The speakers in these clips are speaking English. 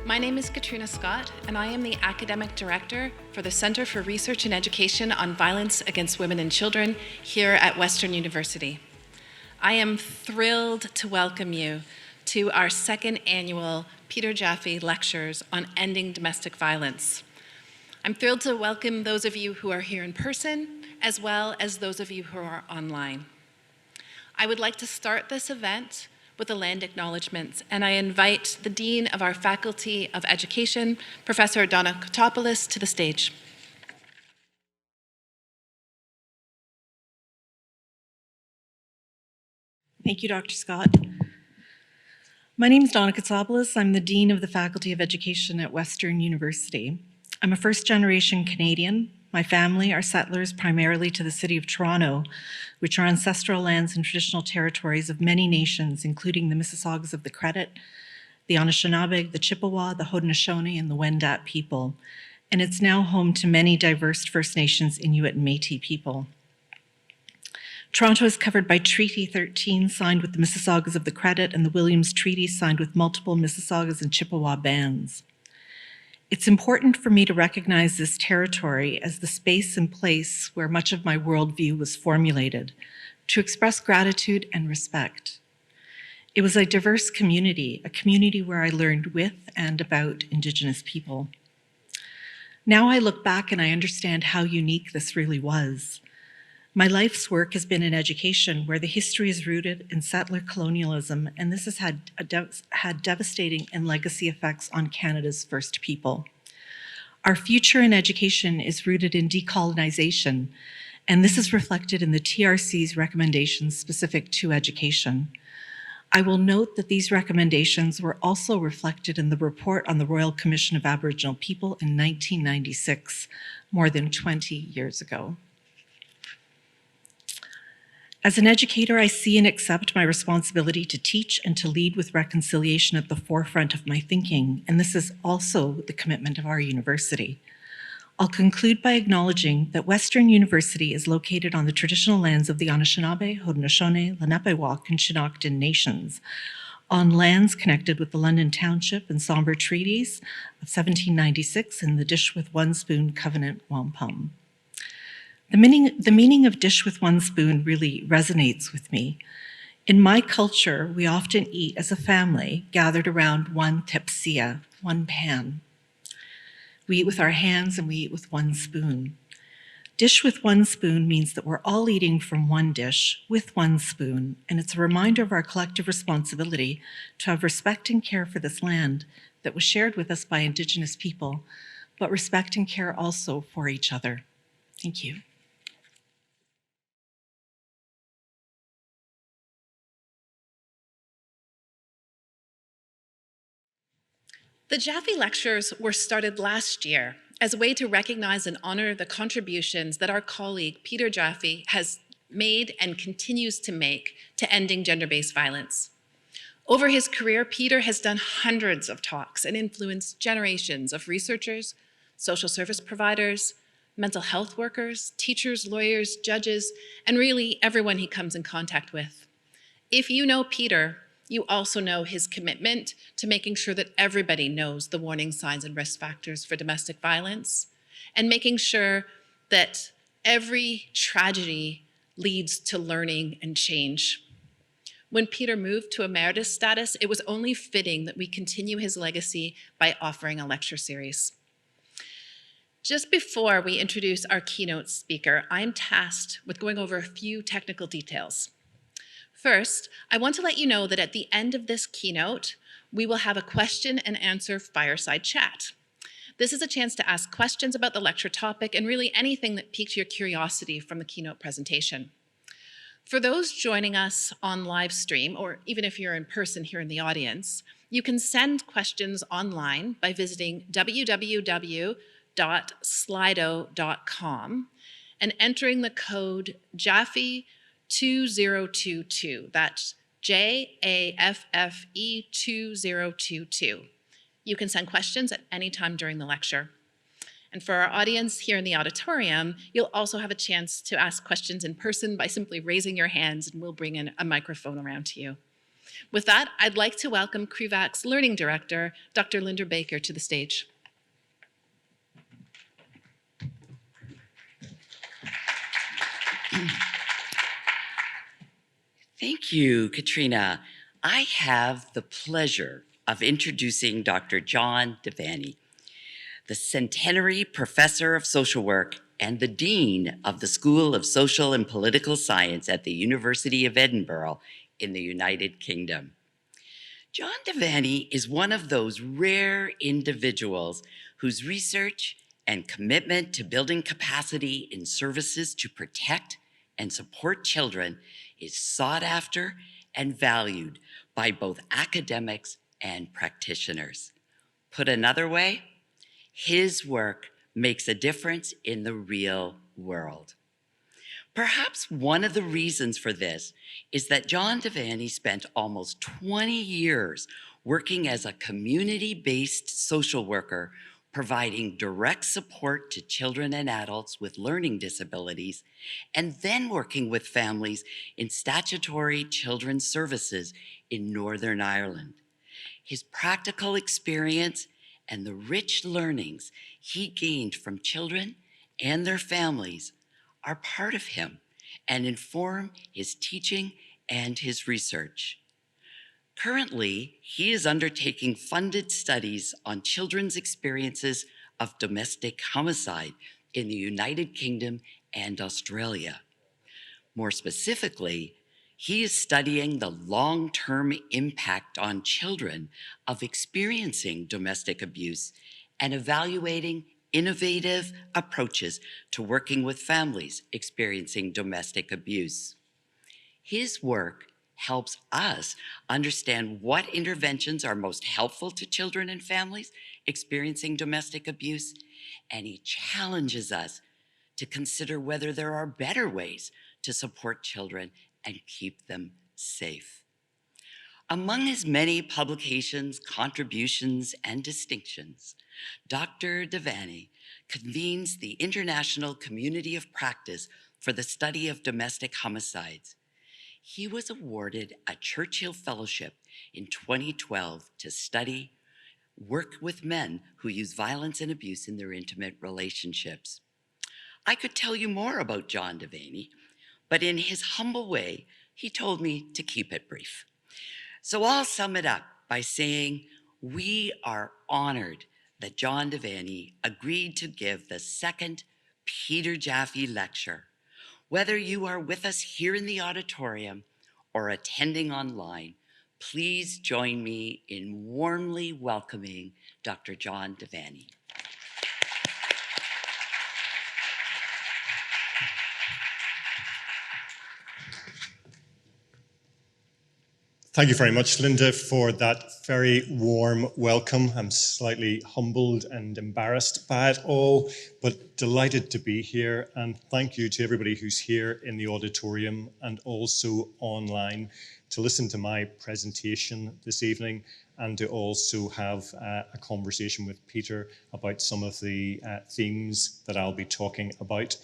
My name is Katrina Scott, and I am the Academic Director for the Center for Research and Education on Violence Against Women and Children here at Western University. I am thrilled to welcome you to our second annual Peter Jaffe Lectures on Ending Domestic Violence. I'm thrilled to welcome those of you who are here in person, as well as those of you who are online. I would like to start this event with the land acknowledgements, and I invite the Dean of our Faculty of Education, Professor Donna Kotopoulos, to the stage. Thank you, Dr. Scott. My name is Donna Kotopoulos. I'm the Dean of the Faculty of Education at Western University. I'm a first-generation Canadian. My family are settlers primarily to the city of Toronto, which are ancestral lands and traditional territories of many nations, including the Mississaugas of the Credit, the Anishinaabe, the Chippewa, the Haudenosaunee, and the Wendat people. And it's now home to many diverse First Nations, Inuit, and Métis people. Toronto is covered by Treaty 13 signed with the Mississaugas of the Credit and the Williams Treaty signed with multiple Mississaugas and Chippewa bands. It's important for me to recognize this territory as the space and place where much of my worldview was formulated, to express gratitude and respect. It was a diverse community, a community where I learned with and about Indigenous people. Now I look back and I understand how unique this really was. My life's work has been in education, where the history is rooted in settler colonialism, and this has had devastating and legacy effects on Canada's First People. Our future in education is rooted in decolonization, and this is reflected in the TRC's recommendations specific to education. I will note that these recommendations were also reflected in the report on the Royal Commission of Aboriginal People in 1996, more than 20 years ago. As an educator, I see and accept my responsibility to teach and to lead with reconciliation at the forefront of my thinking, and this is also the commitment of our university. I'll conclude by acknowledging that Western University is located on the traditional lands of the Anishinaabe, Haudenosaunee, Lenape-Wauk, and Chinooktun nations, on lands connected with the London Township and Sombre Treaties of 1796 and the Dish with One Spoon Covenant Wampum. The meaning of dish with one spoon really resonates with me. In my culture, we often eat as a family, gathered around one tepsia, one pan. We eat with our hands and we eat with one spoon. Dish with one spoon means that we're all eating from one dish with one spoon, and it's a reminder of our collective responsibility to have respect and care for this land that was shared with us by Indigenous people, but respect and care also for each other. Thank you. The Jaffe Lectures were started last year as a way to recognize and honor the contributions that our colleague Peter Jaffe has made and continues to make to ending gender-based violence. Over his career, Peter has done hundreds of talks and influenced generations of researchers, social service providers, mental health workers, teachers, lawyers, judges, and really everyone he comes in contact with. If you know Peter, you also know his commitment to making sure that everybody knows the warning signs and risk factors for domestic violence, and making sure that every tragedy leads to learning and change. When Peter moved to emeritus status, it was only fitting that we continue his legacy by offering a lecture series. Just before we introduce our keynote speaker, I'm tasked with going over a few technical details. First, I want to let you know that at the end of this keynote, we will have a question and answer fireside chat. This is a chance to ask questions about the lecture topic and really anything that piqued your curiosity from the keynote presentation. For those joining us on live stream, or even if you're in person here in the audience, you can send questions online by visiting www.slido.com and entering the code Jaffe 2022. That's JAFFE 2022. You can send questions at any time during the lecture. And for our audience here in the auditorium, you'll also have a chance to ask questions in person by simply raising your hands, and we'll bring in a microphone around to you. With that, I'd like to welcome CREVAWC's Learning Director, Dr. Linda Baker, to the stage. Thank you, Katrina. I have the pleasure of introducing Dr. John Devaney, the Centenary Professor of Social Work and the Dean of the School of Social and Political Science at the University of Edinburgh in the United Kingdom. John Devaney is one of those rare individuals whose research and commitment to building capacity in services to protect and support children is sought after and valued by both academics and practitioners. Put another way, his work makes a difference in the real world. Perhaps one of the reasons for this is that John Devaney spent almost 20 years working as a community-based social worker, providing direct support to children and adults with learning disabilities, and then working with families in statutory children's services in Northern Ireland. His practical experience and the rich learnings he gained from children and their families are part of him and inform his teaching and his research. Currently, he is undertaking funded studies on children's experiences of domestic homicide in the United Kingdom and Australia. More specifically, he is studying the long-term impact on children of experiencing domestic abuse and evaluating innovative approaches to working with families experiencing domestic abuse. His work helps us understand what interventions are most helpful to children and families experiencing domestic abuse, and he challenges us to consider whether there are better ways to support children and keep them safe. Among his many publications, contributions, and distinctions, Dr. Devaney convenes the International Community of Practice for the Study of Domestic Homicides. He was awarded a Churchill Fellowship in 2012 to study, work with men who use violence and abuse in their intimate relationships. I could tell you more about John Devaney, but in his humble way, he told me to keep it brief. So I'll sum it up by saying we are honored that John Devaney agreed to give the second Peter Jaffe Lecture. Whether you are with us here in the auditorium or attending online, please join me in warmly welcoming Dr. John Devaney. Thank you very much, Linda, for that very warm welcome. I'm slightly humbled and embarrassed by it all, but delighted to be here. And thank you to everybody who's here in the auditorium and also online to listen to my presentation this evening and to also have a conversation with Peter about some of the themes that I'll be talking about.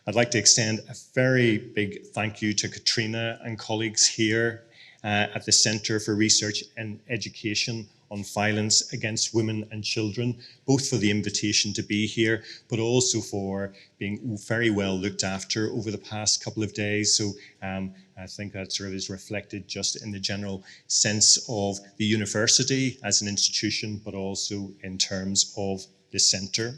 I'd like to extend a very big thank you to Katrina and colleagues here at the Centre for Research and Education on Violence Against Women and Children, both for the invitation to be here, but also for being very well looked after over the past couple of days. So I think that sort of is reflected just in the general sense of the university as an institution, but also in terms of the centre.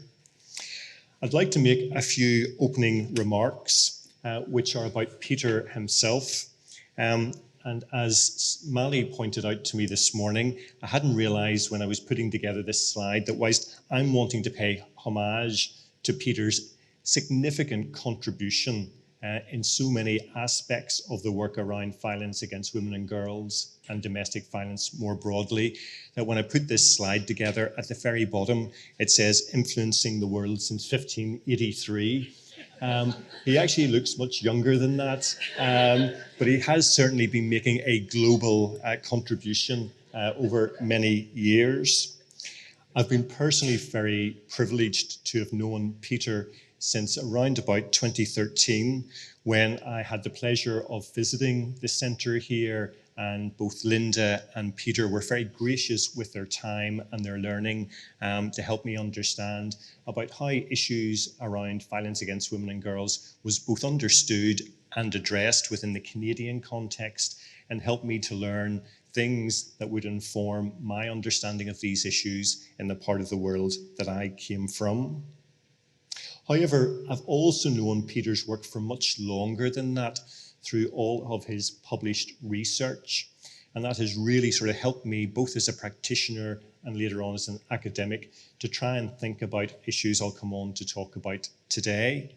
I'd like to make a few opening remarks, which are about Peter himself. And as Mali pointed out to me this morning, I hadn't realized when I was putting together this slide that whilst I'm wanting to pay homage to Peter's significant contribution in so many aspects of the work around violence against women and girls and domestic violence more broadly, that when I put this slide together, at the very bottom, it says influencing the world since 1583. He actually looks much younger than that, but he has certainly been making a global contribution over many years. I've been personally very privileged to have known Peter since around about 2013, when I had the pleasure of visiting the centre here and both Linda and Peter were very gracious with their time and their learning to help me understand about how issues around violence against women and girls was both understood and addressed within the Canadian context, and helped me to learn things that would inform my understanding of these issues in the part of the world that I came from. However, I've also known Peter's work for much longer than that through all of his published research. And that has really sort of helped me, both as a practitioner and later on as an academic, to try and think about issues I'll come on to talk about today.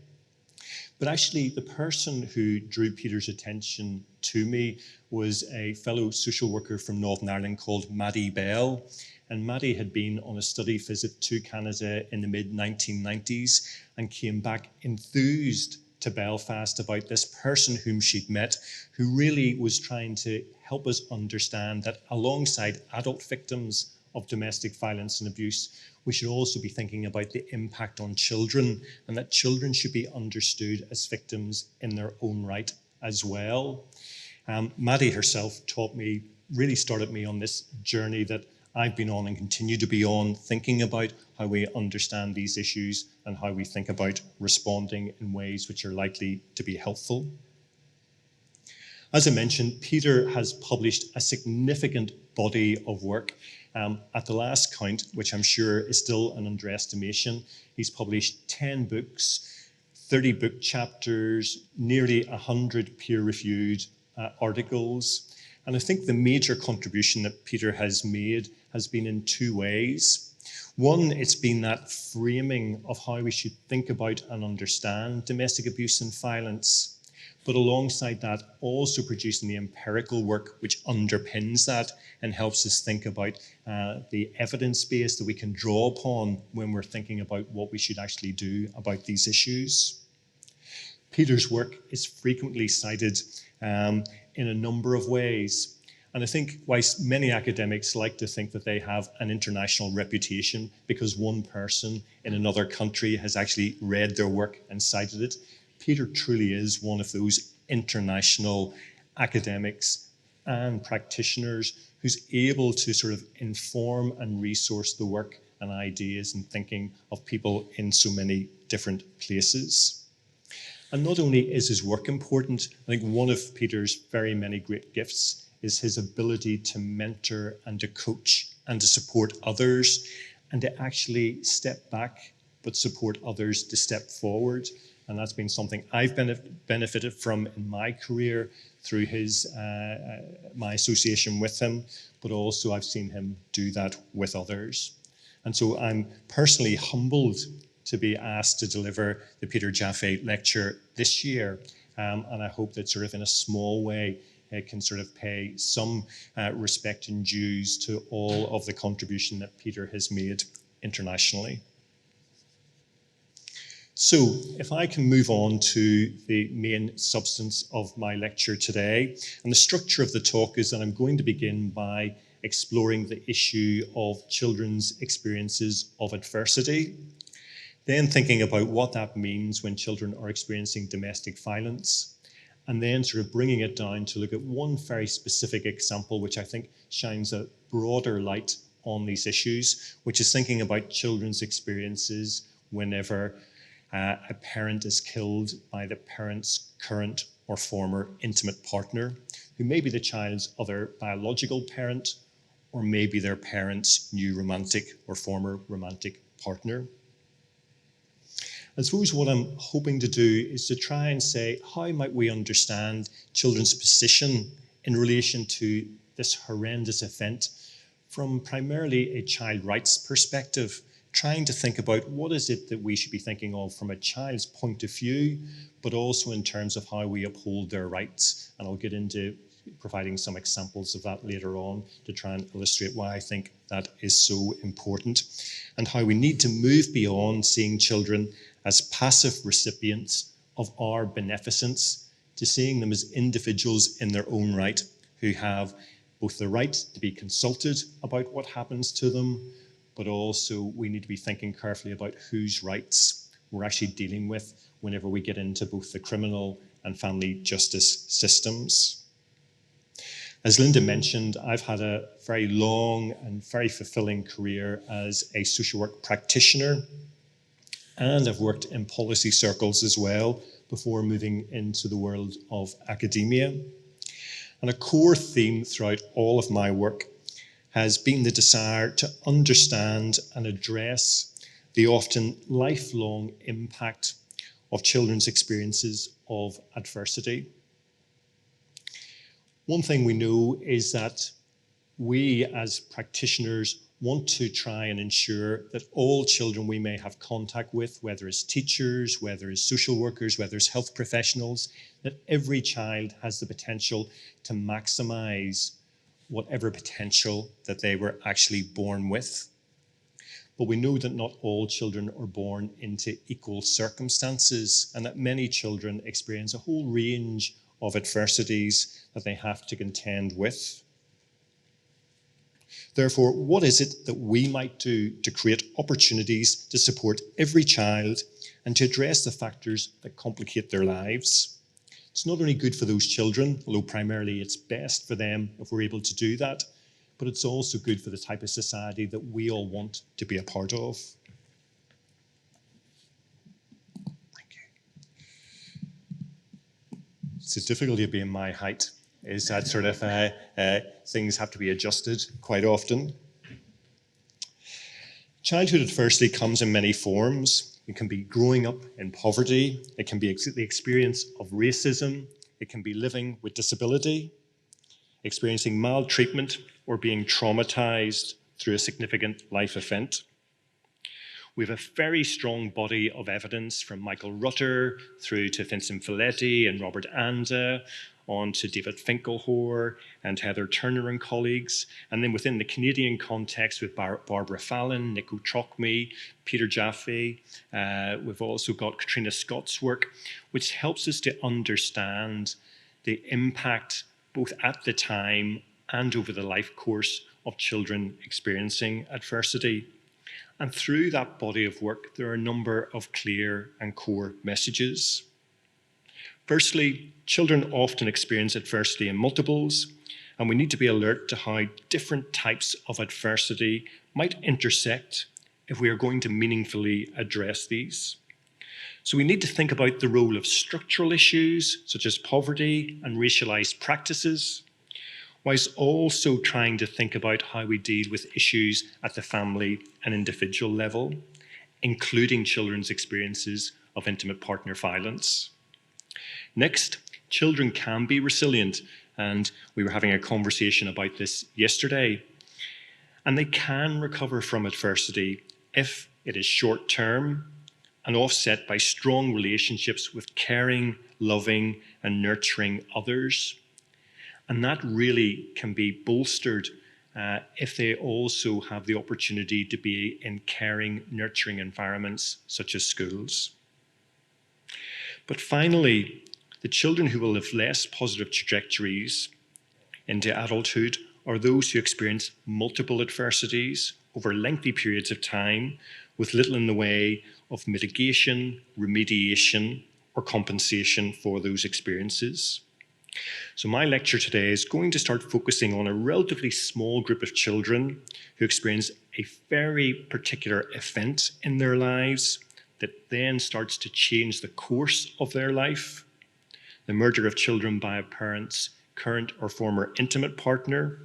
But actually, the person who drew Peter's attention to me was a fellow social worker from Northern Ireland called Maddie Bell. And Maddie had been on a study visit to Canada in the mid-1990s and came back enthused to Belfast about this person whom she'd met, who really was trying to help us understand that alongside adult victims of domestic violence and abuse, we should also be thinking about the impact on children, and that children should be understood as victims in their own right as well. Maddie herself really started me on this journey that I've been on and continue to be on, thinking about how we understand these issues and how we think about responding in ways which are likely to be helpful. As I mentioned, Peter has published a significant body of work. At the last count, which I'm sure is still an underestimation, he's published 10 books, 30 book chapters, nearly 100 peer-reviewed articles. And I think the major contribution that Peter has made has been in two ways. One, it's been that framing of how we should think about and understand domestic abuse and violence, but alongside that, also producing the empirical work which underpins that and helps us think about the evidence base that we can draw upon when we're thinking about what we should actually do about these issues. Peter's work is frequently cited in a number of ways. And I think whilst many academics like to think that they have an international reputation because one person in another country has actually read their work and cited it, Peter truly is one of those international academics and practitioners who's able to sort of inform and resource the work and ideas and thinking of people in so many different places. And not only is his work important, I think one of Peter's very many great gifts is his ability to mentor and to coach and to support others and to actually step back but support others to step forward. And that's been something I've benefited from in my career through my association with him, but also I've seen him do that with others. And so I'm personally humbled to be asked to deliver the Peter Jaffe Lecture this year. And I hope that sort of in a small way, it can sort of pay some respect and dues to all of the contribution that Peter has made internationally. So if I can move on to the main substance of my lecture today, and the structure of the talk is that I'm going to begin by exploring the issue of children's experiences of adversity, then thinking about what that means when children are experiencing domestic violence, and then sort of bringing it down to look at one very specific example, which I think shines a broader light on these issues, which is thinking about children's experiences whenever a parent is killed by the parent's current or former intimate partner, who may be the child's other biological parent, or maybe their parent's new romantic or former romantic partner. I suppose what I'm hoping to do is to try and say, how might we understand children's position in relation to this horrendous event from primarily a child rights perspective, trying to think about what is it that we should be thinking of from a child's point of view, but also in terms of how we uphold their rights. And I'll get into providing some examples of that later on to try and illustrate why I think that is so important, and how we need to move beyond seeing children as passive recipients of our beneficence to seeing them as individuals in their own right who have both the right to be consulted about what happens to them, but also we need to be thinking carefully about whose rights we're actually dealing with whenever we get into both the criminal and family justice systems. As Linda mentioned, I've had a very long and very fulfilling career as a social work practitioner, and I've worked in policy circles as well before moving into the world of academia. And a core theme throughout all of my work has been the desire to understand and address the often lifelong impact of children's experiences of adversity. One thing we know is that we as practitioners want to try and ensure that all children we may have contact with, whether as teachers, whether as social workers, whether as health professionals, that every child has the potential to maximize whatever potential that they were actually born with. But we know that not all children are born into equal circumstances, and that many children experience a whole range of adversities that they have to contend with. Therefore, what is it that we might do to create opportunities to support every child and to address the factors that complicate their lives? It's not only good for those children, although primarily it's best for them if we're able to do that, but it's also good for the type of society that we all want to be a part of. Thank you. It's the difficulty of being my height, is that sort of things have to be adjusted quite often. Childhood adversity comes in many forms. It can be growing up in poverty. It can be the experience of racism. It can be living with disability, experiencing maltreatment, or being traumatized through a significant life event. We have a very strong body of evidence from Michael Rutter through to Vincent Folletti and Robert Anda, on to David Finkelhor and Heather Turner and colleagues. And then within the Canadian context with Barbara Fallon, Nico Trocme, Peter Jaffe. We've also got Katrina Scott's work, which helps us to understand the impact both at the time and over the life course of children experiencing adversity. And through that body of work, there are a number of clear and core messages. Firstly, children often experience adversity in multiples, and we need to be alert to how different types of adversity might intersect if we are going to meaningfully address these. So we need to think about the role of structural issues, such as poverty and racialized practices, whilst also trying to think about how we deal with issues at the family and individual level, including children's experiences of intimate partner violence. Next, children can be resilient, and we were having a conversation about this yesterday. And they can recover from adversity if it is short-term and offset by strong relationships with caring, loving, and nurturing others. And that really can be bolstered if they also have the opportunity to be in caring, nurturing environments such as schools. But finally, the children who will have less positive trajectories into adulthood are those who experience multiple adversities over lengthy periods of time with little in the way of mitigation, remediation, or compensation for those experiences. So my lecture today is going to start focusing on a relatively small group of children who experience a very particular event in their lives that then starts to change the course of their life. The murder of children by a parent's current or former intimate partner.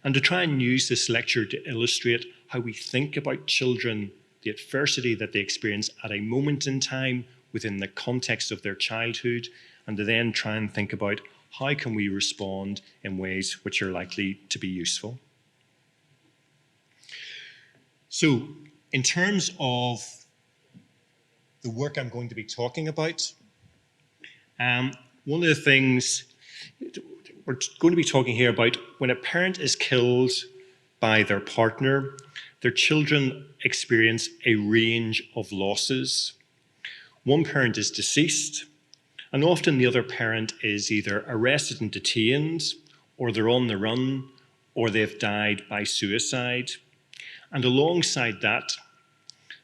And to try and use this lecture to illustrate how we think about children, the adversity that they experience at a moment in time within the context of their childhood, and to then try and think about how can we respond in ways which are likely to be useful. So, in terms of the work I'm going to be talking about, one of the things we're going to be talking here about when a parent is killed by their partner, their children experience a range of losses. One parent is deceased, and often the other parent is either arrested and detained, or they're on the run, or they've died by suicide. And alongside that,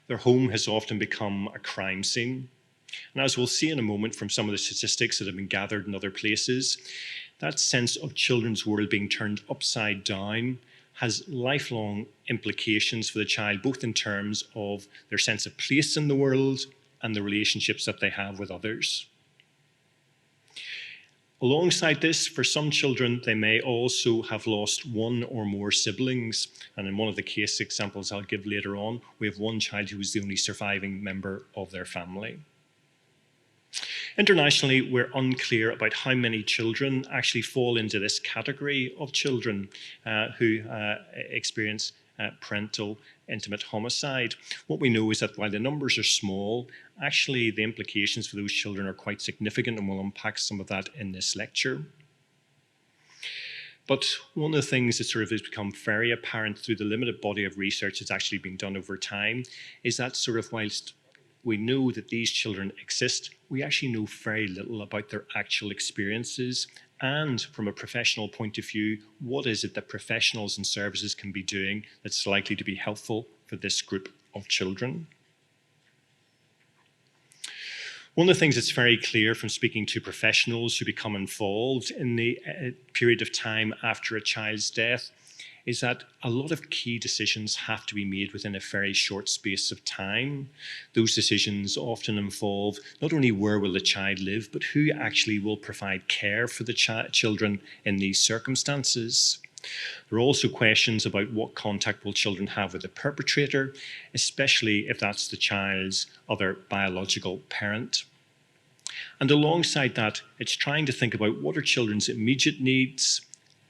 their home has often become a crime scene. And as we'll see in a moment from some of the statistics that have been gathered in other places, that sense of children's world being turned upside down has lifelong implications for the child, both in terms of their sense of place in the world and the relationships that they have with others. Alongside this, for some children, they may also have lost one or more siblings. And in one of the case examples I'll give later on, we have one child who was the only surviving member of their family. Internationally, we're unclear about how many children actually fall into this category of children who experience parental intimate homicide. What we know is that while the numbers are small, actually the implications for those children are quite significant, and we'll unpack some of that in this lecture. But one of the things that sort of has become very apparent through the limited body of research that's actually been done over time is that sort of whilst we know that these children exist, we actually know very little about their actual experiences. And from a professional point of view, what is it that professionals and services can be doing that's likely to be helpful for this group of children? One of the things that's very clear from speaking to professionals who become involved in the period of time after a child's death is that a lot of key decisions have to be made within a very short space of time. Those decisions often involve not only where will the child live, but who actually will provide care for the children in these circumstances. There are also questions about what contact will children have with the perpetrator, especially if that's the child's other biological parent. And alongside that, it's trying to think about what are children's immediate needs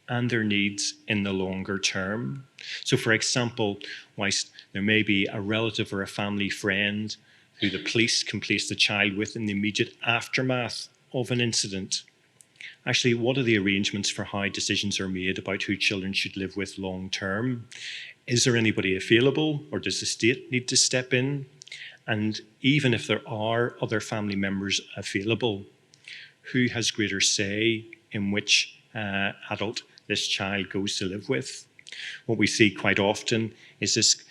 and their needs in the longer term. So for example, whilst there may be a relative or a family friend who the police can place the child with in the immediate aftermath of an incident, actually, what are the arrangements for how decisions are made about who children should live with long term? Is there anybody available, or does the state need to step in? And even if there are other family members available, who has greater say in which adult this child goes to live with? What we see quite often is this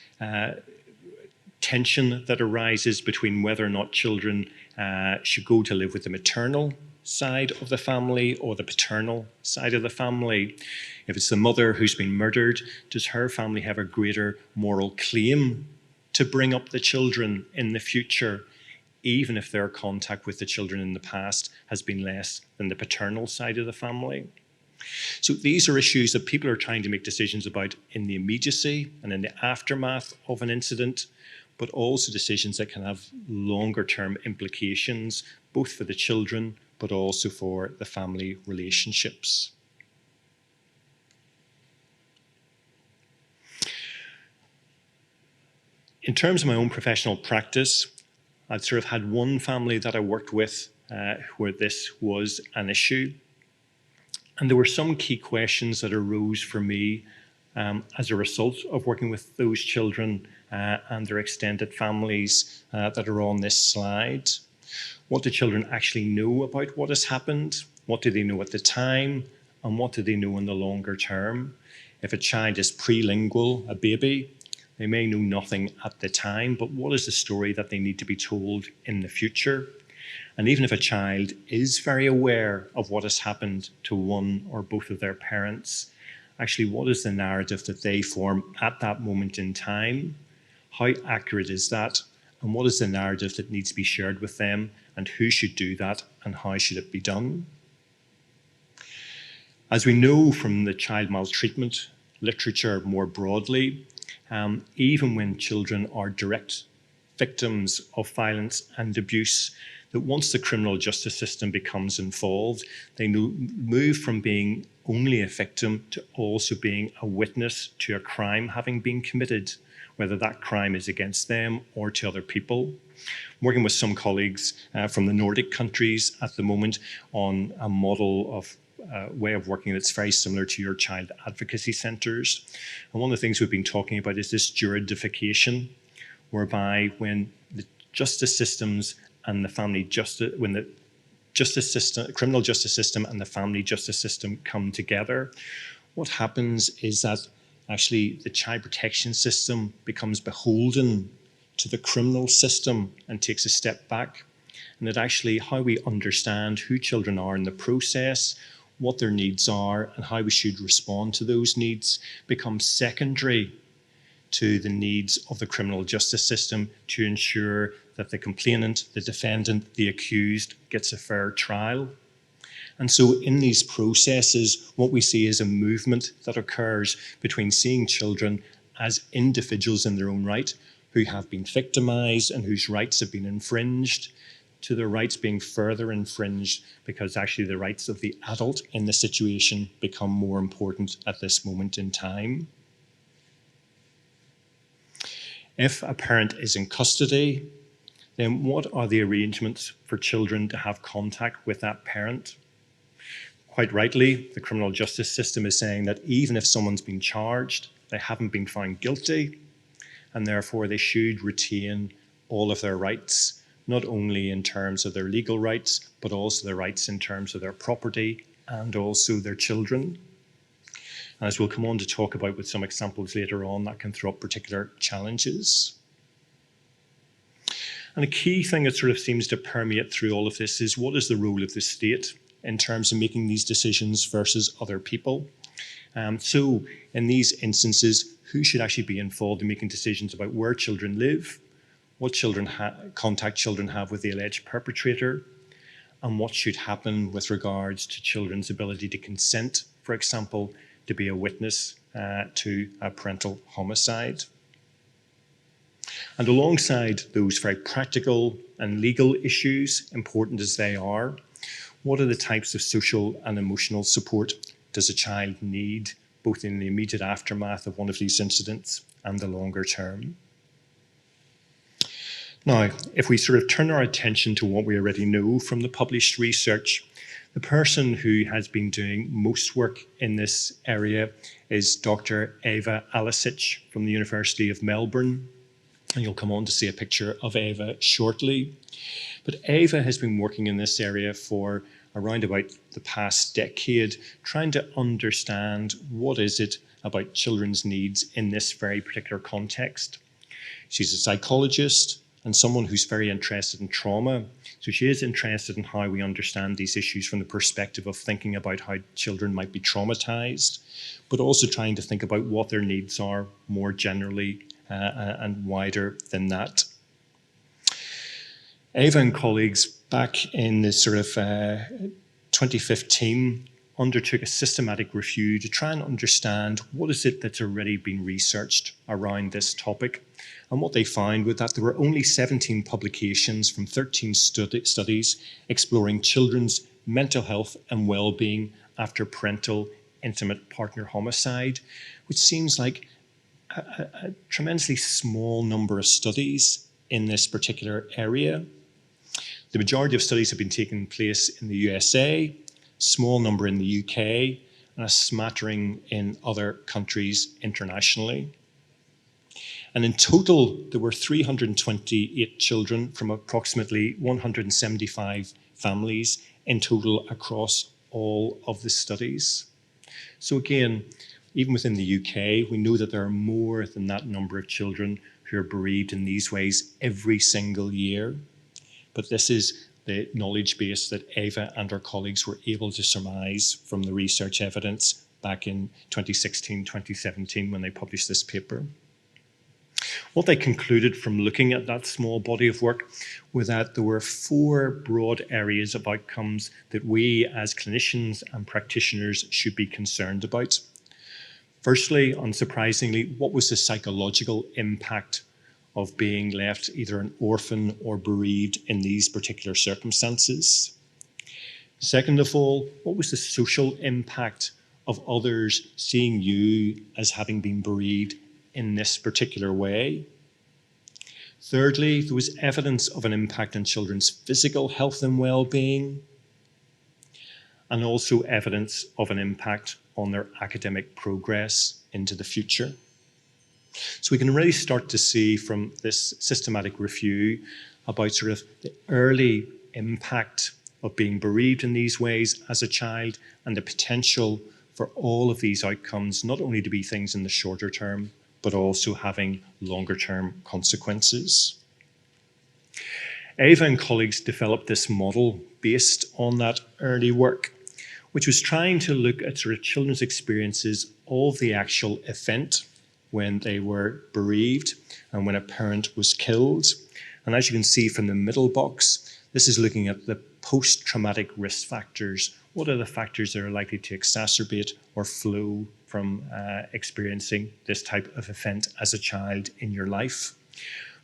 tension that arises between whether or not children should go to live with the maternal side of the family or the paternal side of the family. If it's the mother who's been murdered, does her family have a greater moral claim to bring up the children in the future, even if their contact with the children in the past has been less than the paternal side of the family? So these are issues that people are trying to make decisions about in the immediacy and in the aftermath of an incident, but also decisions that can have longer term implications, both for the children, but also for the family relationships. In terms of my own professional practice, I'd sort of had one family that I worked with where this was an issue. And there were some key questions that arose for me as a result of working with those children and their extended families that are on this slide. What do children actually know about what has happened? What do they know at the time? And what do they know in the longer term? If a child is prelingual, a baby, they may know nothing at the time, but what is the story that they need to be told in the future? And even if a child is very aware of what has happened to one or both of their parents, actually, what is the narrative that they form at that moment in time? How accurate is that? And what is the narrative that needs to be shared with them? And who should do that? And how should it be done? As we know from the child maltreatment literature more broadly, even when children are direct victims of violence and abuse, that once the criminal justice system becomes involved, they move from being only a victim to also being a witness to a crime having been committed, whether that crime is against them or to other people. I'm working with some colleagues from the Nordic countries at the moment on a model of way of working that's very similar to your child advocacy centres. And one of the things we've been talking about is this juridification, whereby when the justice systems and the family justice, when the justice system, criminal justice system and the family justice system come together, what happens is that actually the child protection system becomes beholden to the criminal system and takes a step back. And that actually how we understand who children are in the process, what their needs are and how we should respond to those needs becomes secondary to the needs of the criminal justice system to ensure that the complainant, the defendant, the accused gets a fair trial. And so in these processes, what we see is a movement that occurs between seeing children as individuals in their own right who have been victimized and whose rights have been infringed, to their rights being further infringed because actually the rights of the adult in the situation become more important at this moment in time. If a parent is in custody, then what are the arrangements for children to have contact with that parent? Quite rightly, the criminal justice system is saying that even if someone's been charged, they haven't been found guilty, and therefore they should retain all of their rights, not only in terms of their legal rights, but also their rights in terms of their property and also their children. And as we'll come on to talk about with some examples later on, that can throw up particular challenges. And a key thing that sort of seems to permeate through all of this is what is the role of the state in terms of making these decisions versus other people? So in these instances, who should actually be involved in making decisions about where children live, what contact children have with the alleged perpetrator, and what should happen with regards to children's ability to consent, for example, to be a witness to a parental homicide. And alongside those very practical and legal issues, important as they are, what are the types of social and emotional support does a child need, both in the immediate aftermath of one of these incidents and the longer term? Now, if we sort of turn our attention to what we already know from the published research, the person who has been doing most work in this area is Dr. Eva Alisic from the University of Melbourne. And you'll come on to see a picture of Eva shortly. But Eva has been working in this area for around about the past decade, trying to understand what is it about children's needs in this very particular context. She's a psychologist and someone who's very interested in trauma. So she is interested in how we understand these issues from the perspective of thinking about how children might be traumatized, but also trying to think about what their needs are more generally and wider than that. Eva and colleagues back in the sort of 2015 undertook a systematic review to try and understand what is it that's already been researched around this topic. And what they found was that there were only 17 publications from 13 studies exploring children's mental health and well-being after parental intimate partner homicide, which seems like a tremendously small number of studies in this particular area. The majority of studies have been taking place in the USA, small number in the UK, and a smattering in other countries internationally. And in total, there were 328 children from approximately 175 families in total across all of the studies. So again, even within the UK, we know that there are more than that number of children who are bereaved in these ways every single year. But this is the knowledge base that Eva and her colleagues were able to surmise from the research evidence back in 2016, 2017 when they published this paper. What they concluded from looking at that small body of work was that there were 4 broad areas of outcomes that we as clinicians and practitioners should be concerned about. Firstly, unsurprisingly, what was the psychological impact of being left either an orphan or bereaved in these particular circumstances? Second of all, what was the social impact of others seeing you as having been bereaved in this particular way? Thirdly, there was evidence of an impact on children's physical health and well-being, and also evidence of an impact on their academic progress into the future. So we can already start to see from this systematic review about sort of the early impact of being bereaved in these ways as a child and the potential for all of these outcomes not only to be things in the shorter term, but also having longer term consequences. Eva and colleagues developed this model based on that early work, which was trying to look at sort of children's experiences of the actual event when they were bereaved and when a parent was killed. And as you can see from the middle box, this is looking at the post-traumatic risk factors. What are the factors that are likely to exacerbate or flow from experiencing this type of event as a child in your life?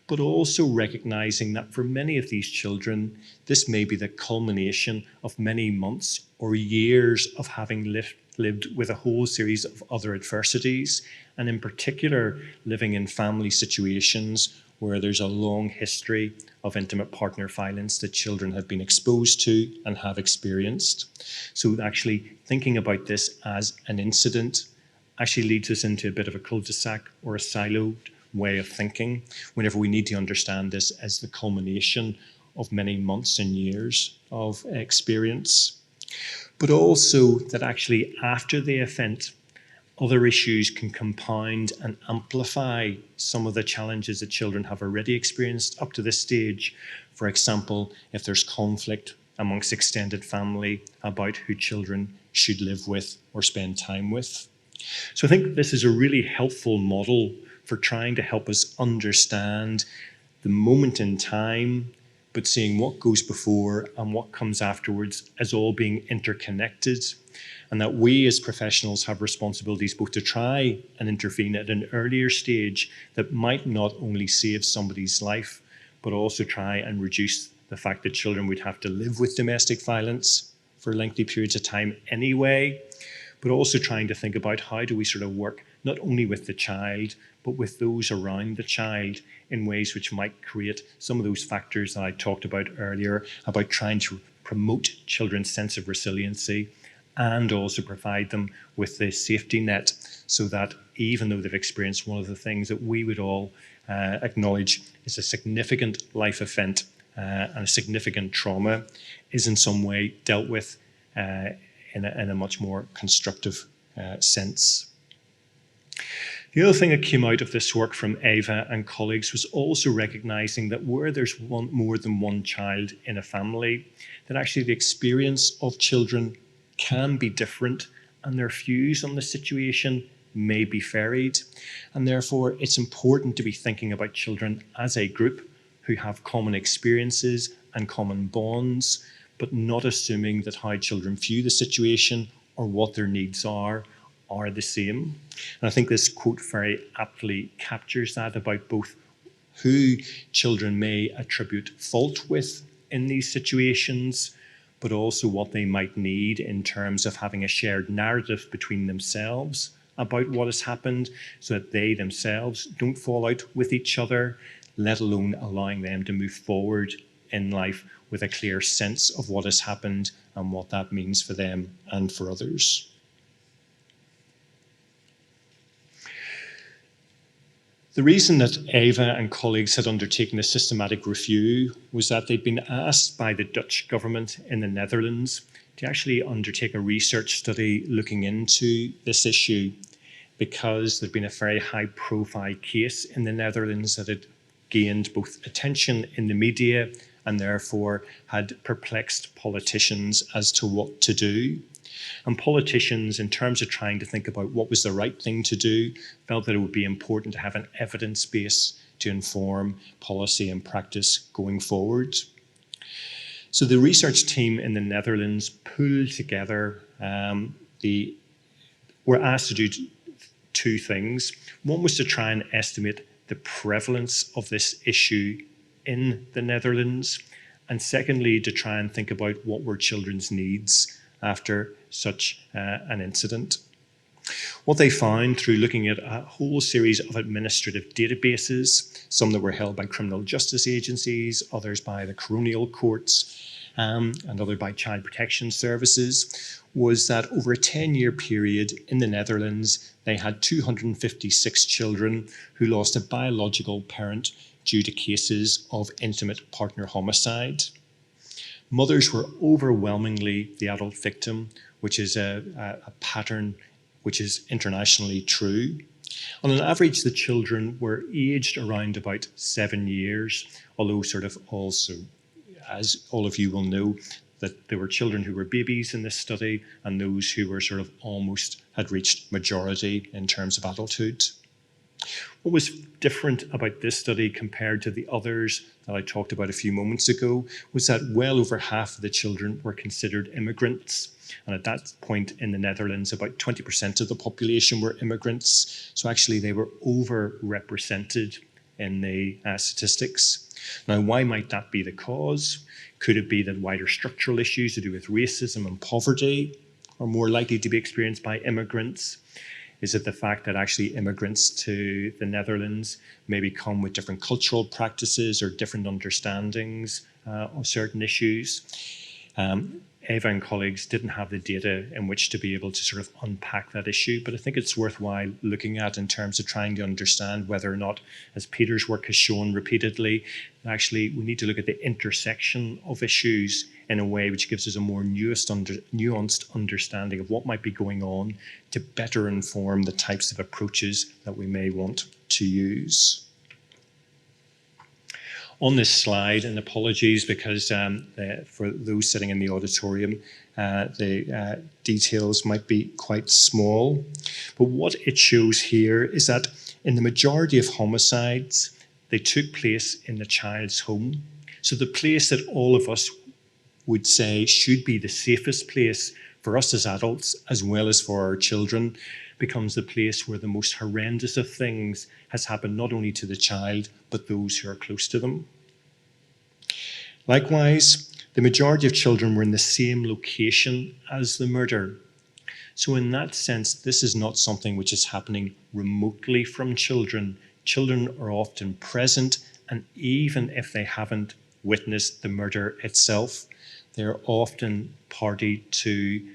But also recognizing that for many of these children, this may be the culmination of many months or years of having lived with a whole series of other adversities, and in particular, living in family situations where there's a long history of intimate partner violence that children have been exposed to and have experienced. So actually thinking about this as an incident actually leads us into a bit of a cul-de-sac or a siloed way of thinking whenever we need to understand this as the culmination of many months and years of experience. But also that actually after the event, other issues can compound and amplify some of the challenges that children have already experienced up to this stage. For example, if there's conflict amongst extended family about who children should live with or spend time with. So I think this is a really helpful model for trying to help us understand the moment in time, but seeing what goes before and what comes afterwards as all being interconnected, and that we as professionals have responsibilities both to try and intervene at an earlier stage that might not only save somebody's life, but also try and reduce the fact that children would have to live with domestic violence for lengthy periods of time anyway, but also trying to think about how do we sort of work not only with the child, but with those around the child in ways which might create some of those factors that I talked about earlier, about trying to promote children's sense of resiliency and also provide them with the safety net so that even though they've experienced one of the things that we would all acknowledge is a significant life event and a significant trauma, is in some way dealt with in a much more constructive sense. The other thing that came out of this work from Eva and colleagues was also recognizing that where there's more than one child in a family, that actually the experience of children can be different and their views on the situation may be varied. And therefore, it's important to be thinking about children as a group who have common experiences and common bonds, but not assuming that how children view the situation or what their needs are the same. And I think this quote very aptly captures that about both who children may attribute fault with in these situations, but also what they might need in terms of having a shared narrative between themselves about what has happened so that they themselves don't fall out with each other, let alone allowing them to move forward in life with a clear sense of what has happened and what that means for them and for others. The reason that Eva and colleagues had undertaken a systematic review was that they'd been asked by the Dutch government in the Netherlands to actually undertake a research study looking into this issue, because there'd been a very high-profile case in the Netherlands that had gained both attention in the media and therefore had perplexed politicians as to what to do. And politicians, in terms of trying to think about what was the right thing to do, felt that it would be important to have an evidence base to inform policy and practice going forward. So the research team in the Netherlands pulled together, were asked to do two things. One was to try and estimate the prevalence of this issue in the Netherlands, and secondly, to try and think about what were children's needs after such an incident. What they found through looking at a whole series of administrative databases, some that were held by criminal justice agencies, others by the coronial courts, and others by child protection services, was that over a 10-year period in the Netherlands, they had 256 children who lost a biological parent due to cases of intimate partner homicide. Mothers were overwhelmingly the adult victim, which is a pattern which is internationally true. On an average, the children were aged around about 7 years, although sort of also, as all of you will know, that there were children who were babies in this study and those who were sort of almost had reached majority in terms of adulthood. What was different about this study compared to the others that I talked about a few moments ago was that well over half of the children were considered immigrants. And at that point in the Netherlands, about 20% of the population were immigrants. So actually they were overrepresented in the statistics. Now, why might that be the cause? Could it be that wider structural issues to do with racism and poverty are more likely to be experienced by immigrants? Is it the fact that actually immigrants to the Netherlands maybe come with different cultural practices or different understandings of certain issues? Eva and colleagues didn't have the data in which to be able to sort of unpack that issue, but I think it's worthwhile looking at in terms of trying to understand whether or not, as Peter's work has shown repeatedly, actually we need to look at the intersection of issues in a way which gives us a more nuanced understanding of what might be going on to better inform the types of approaches that we may want to use. On this slide, and apologies because for those sitting in the auditorium, the details might be quite small. But what it shows here is that in the majority of homicides, they took place in the child's home. So the place that all of us would say should be the safest place for us as adults, as well as for our children, becomes the place where the most horrendous of things has happened not only to the child, but those who are close to them. Likewise, the majority of children were in the same location as the murder. So in that sense, this is not something which is happening remotely from children. Children are often present, and even if they haven't witnessed the murder itself, they're often party to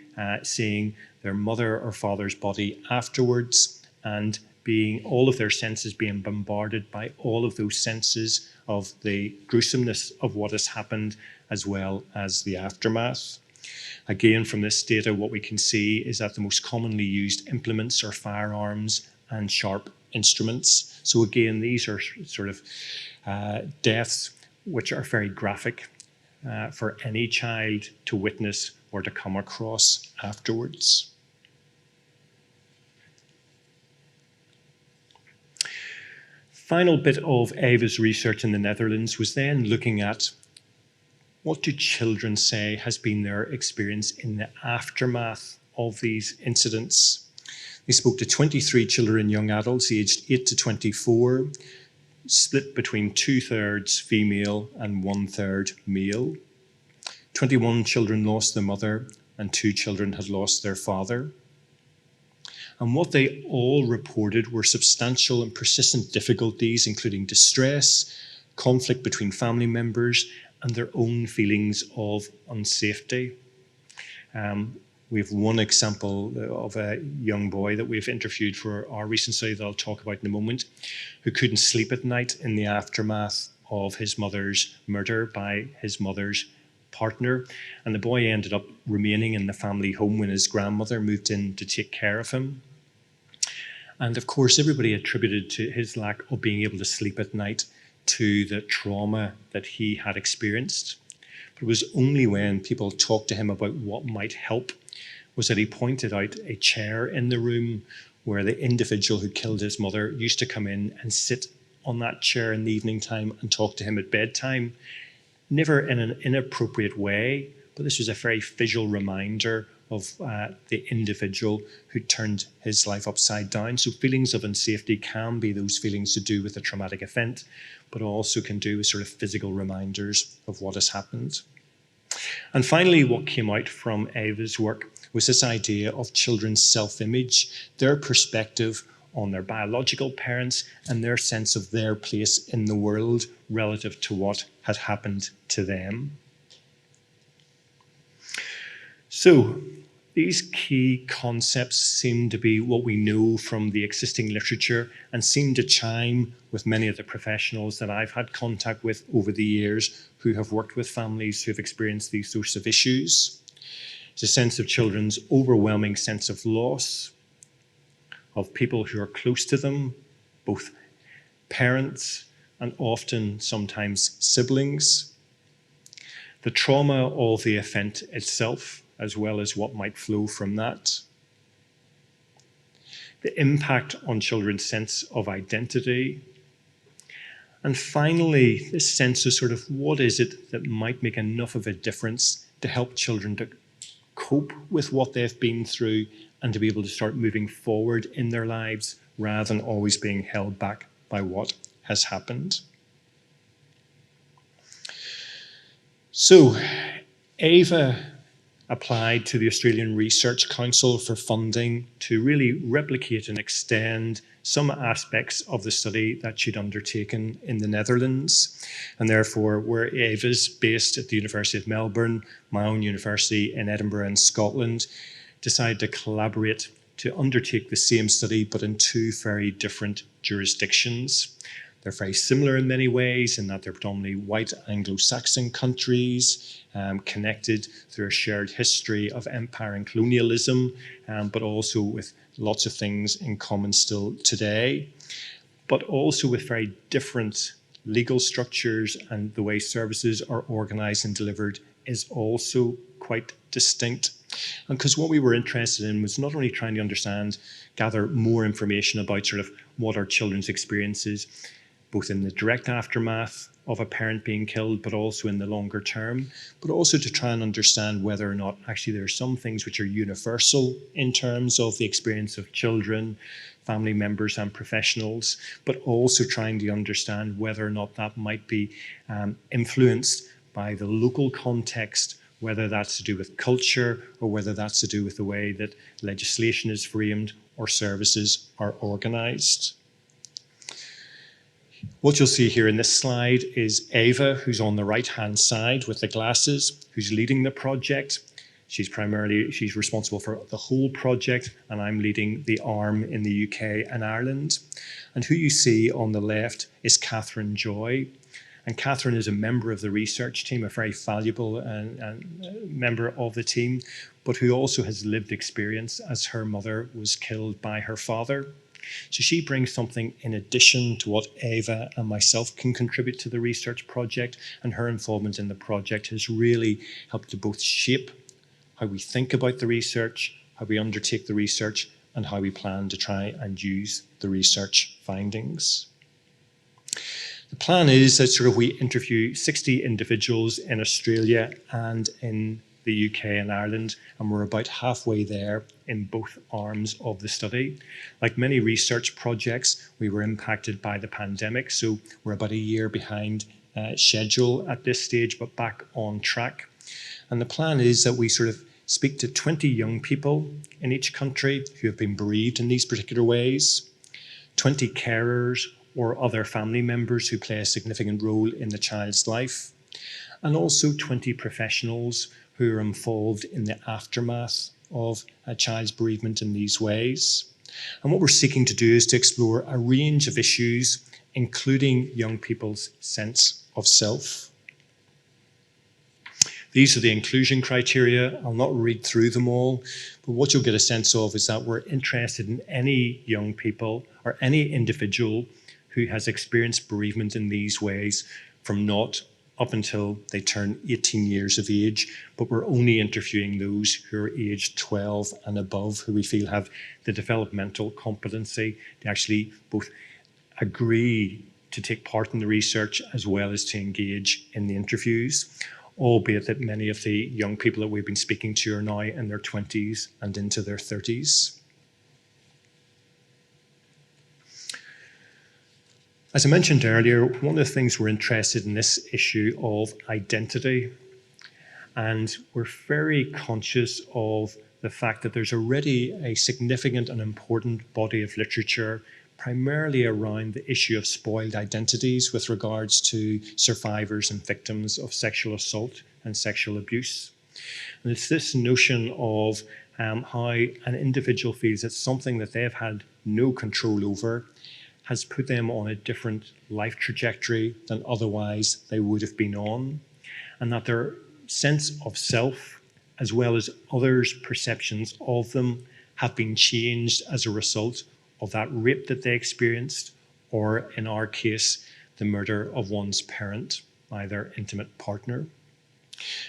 seeing their mother or father's body afterwards and being all of their senses being bombarded by all of those senses of the gruesomeness of what has happened as well as the aftermath. Again, from this data, what we can see is that the most commonly used implements are firearms and sharp instruments. So again, these are sort of deaths which are very graphic for any child to witness or to come across afterwards. Final bit of Eva's research in the Netherlands was then looking at what do children say has been their experience in the aftermath of these incidents. They spoke to 23 children and young adults aged 8 to 24, split between 2/3 female and 1/3 male. 21 children lost their mother and 2 children had lost their father. And what they all reported were substantial and persistent difficulties, including distress, conflict between family members, and their own feelings of unsafety. We have one example of a young boy that we've interviewed for our recent study that I'll talk about in a moment, who couldn't sleep at night in the aftermath of his mother's murder by his mother's partner. And the boy ended up remaining in the family home when his grandmother moved in to take care of him. And of course, everybody attributed to his lack of being able to sleep at night to the trauma that he had experienced. But it was only when people talked to him about what might help was that he pointed out a chair in the room where the individual who killed his mother used to come in and sit on that chair in the evening time and talk to him at bedtime. Never in an inappropriate way, but this was a very visual reminder of the individual who turned his life upside down. So feelings of unsafety can be those feelings to do with a traumatic event, but also can do with sort of physical reminders of what has happened. And finally, what came out from Eva's work was this idea of children's self-image, their perspective on their biological parents and their sense of their place in the world relative to what had happened to them. So these key concepts seem to be what we know from the existing literature and seem to chime with many of the professionals that I've had contact with over the years who have worked with families who have experienced these sorts of issues. It's a sense of children's overwhelming sense of loss, of people who are close to them, both parents and often sometimes siblings. the trauma of the event itself, as well as what might flow from that, the impact on children's sense of identity, and finally, this sense of sort of what is it that might make enough of a difference to help children to cope with what they've been through and to be able to start moving forward in their lives rather than always being held back by what has happened. So, Ava applied to the Australian Research Council for funding to really replicate and extend some aspects of the study that she'd undertaken in the Netherlands. And therefore, where Ava's based at the University of Melbourne, my own university in Edinburgh in Scotland, decided to collaborate to undertake the same study, but in two very different jurisdictions. They're very similar in many ways in that they're predominantly white Anglo-Saxon countries, connected through a shared history of empire and colonialism, but also with lots of things in common still today, but also with very different legal structures, and the way services are organised and delivered is also quite distinct. And because what we were interested in was not only trying to understand, gather more information about sort of what are children's experiences, both in the direct aftermath of a parent being killed, but also in the longer term, but also to try and understand whether or not actually there are some things which are universal in terms of the experience of children, family members and professionals, but also trying to understand whether or not that might be influenced by the local context, whether that's to do with culture or whether that's to do with the way that legislation is framed or services are organised. What you'll see here in this slide is Ava, who's on the right-hand side with the glasses, who's leading the project. She's responsible for the whole project, and I'm leading the arm in the UK and Ireland. And who you see on the left is Catherine Joy. And Catherine is a member of the research team, a very valuable member of the team, but who also has lived experience as her mother was killed by her father. So she brings something in addition to what Ava and myself can contribute to the research project, and her involvement in the project has really helped to both shape how we think about the research, how we undertake the research, and how we plan to try and use the research findings. The plan is that we interview 60 individuals in Australia and in the UK and Ireland, and we're about halfway there in both arms of the study. Like many research projects, we were impacted by the pandemic, so we're about a year behind schedule at this stage, but back on track. And the plan is that we speak to 20 young people in each country who have been bereaved in these particular ways, 20 carers or other family members who play a significant role in the child's life, and also 20 professionals who are involved in the aftermath of a child's bereavement in these ways. And what we're seeking to do is to explore a range of issues, including young people's sense of self. These are the inclusion criteria. I'll not read through them all, but what you'll get a sense of is that we're interested in any young people or any individual who has experienced bereavement in these ways from naught up until they turn 18 years of age, but we're only interviewing those who are aged 12 and above, who we feel have the developmental competency to actually both agree to take part in the research as well as to engage in the interviews, albeit that many of the young people that we've been speaking to are now in their 20s and into their 30s. As I mentioned earlier, one of the things we're interested in this issue of identity, and we're very conscious of the fact that there's already a significant and important body of literature primarily around the issue of spoiled identities with regards to survivors and victims of sexual assault and sexual abuse. And it's this notion of how an individual feels that something that they've had no control over has put them on a different life trajectory than otherwise they would have been on, and that their sense of self, as well as others' perceptions of them, have been changed as a result of that rape that they experienced, or in our case, the murder of one's parent by their intimate partner.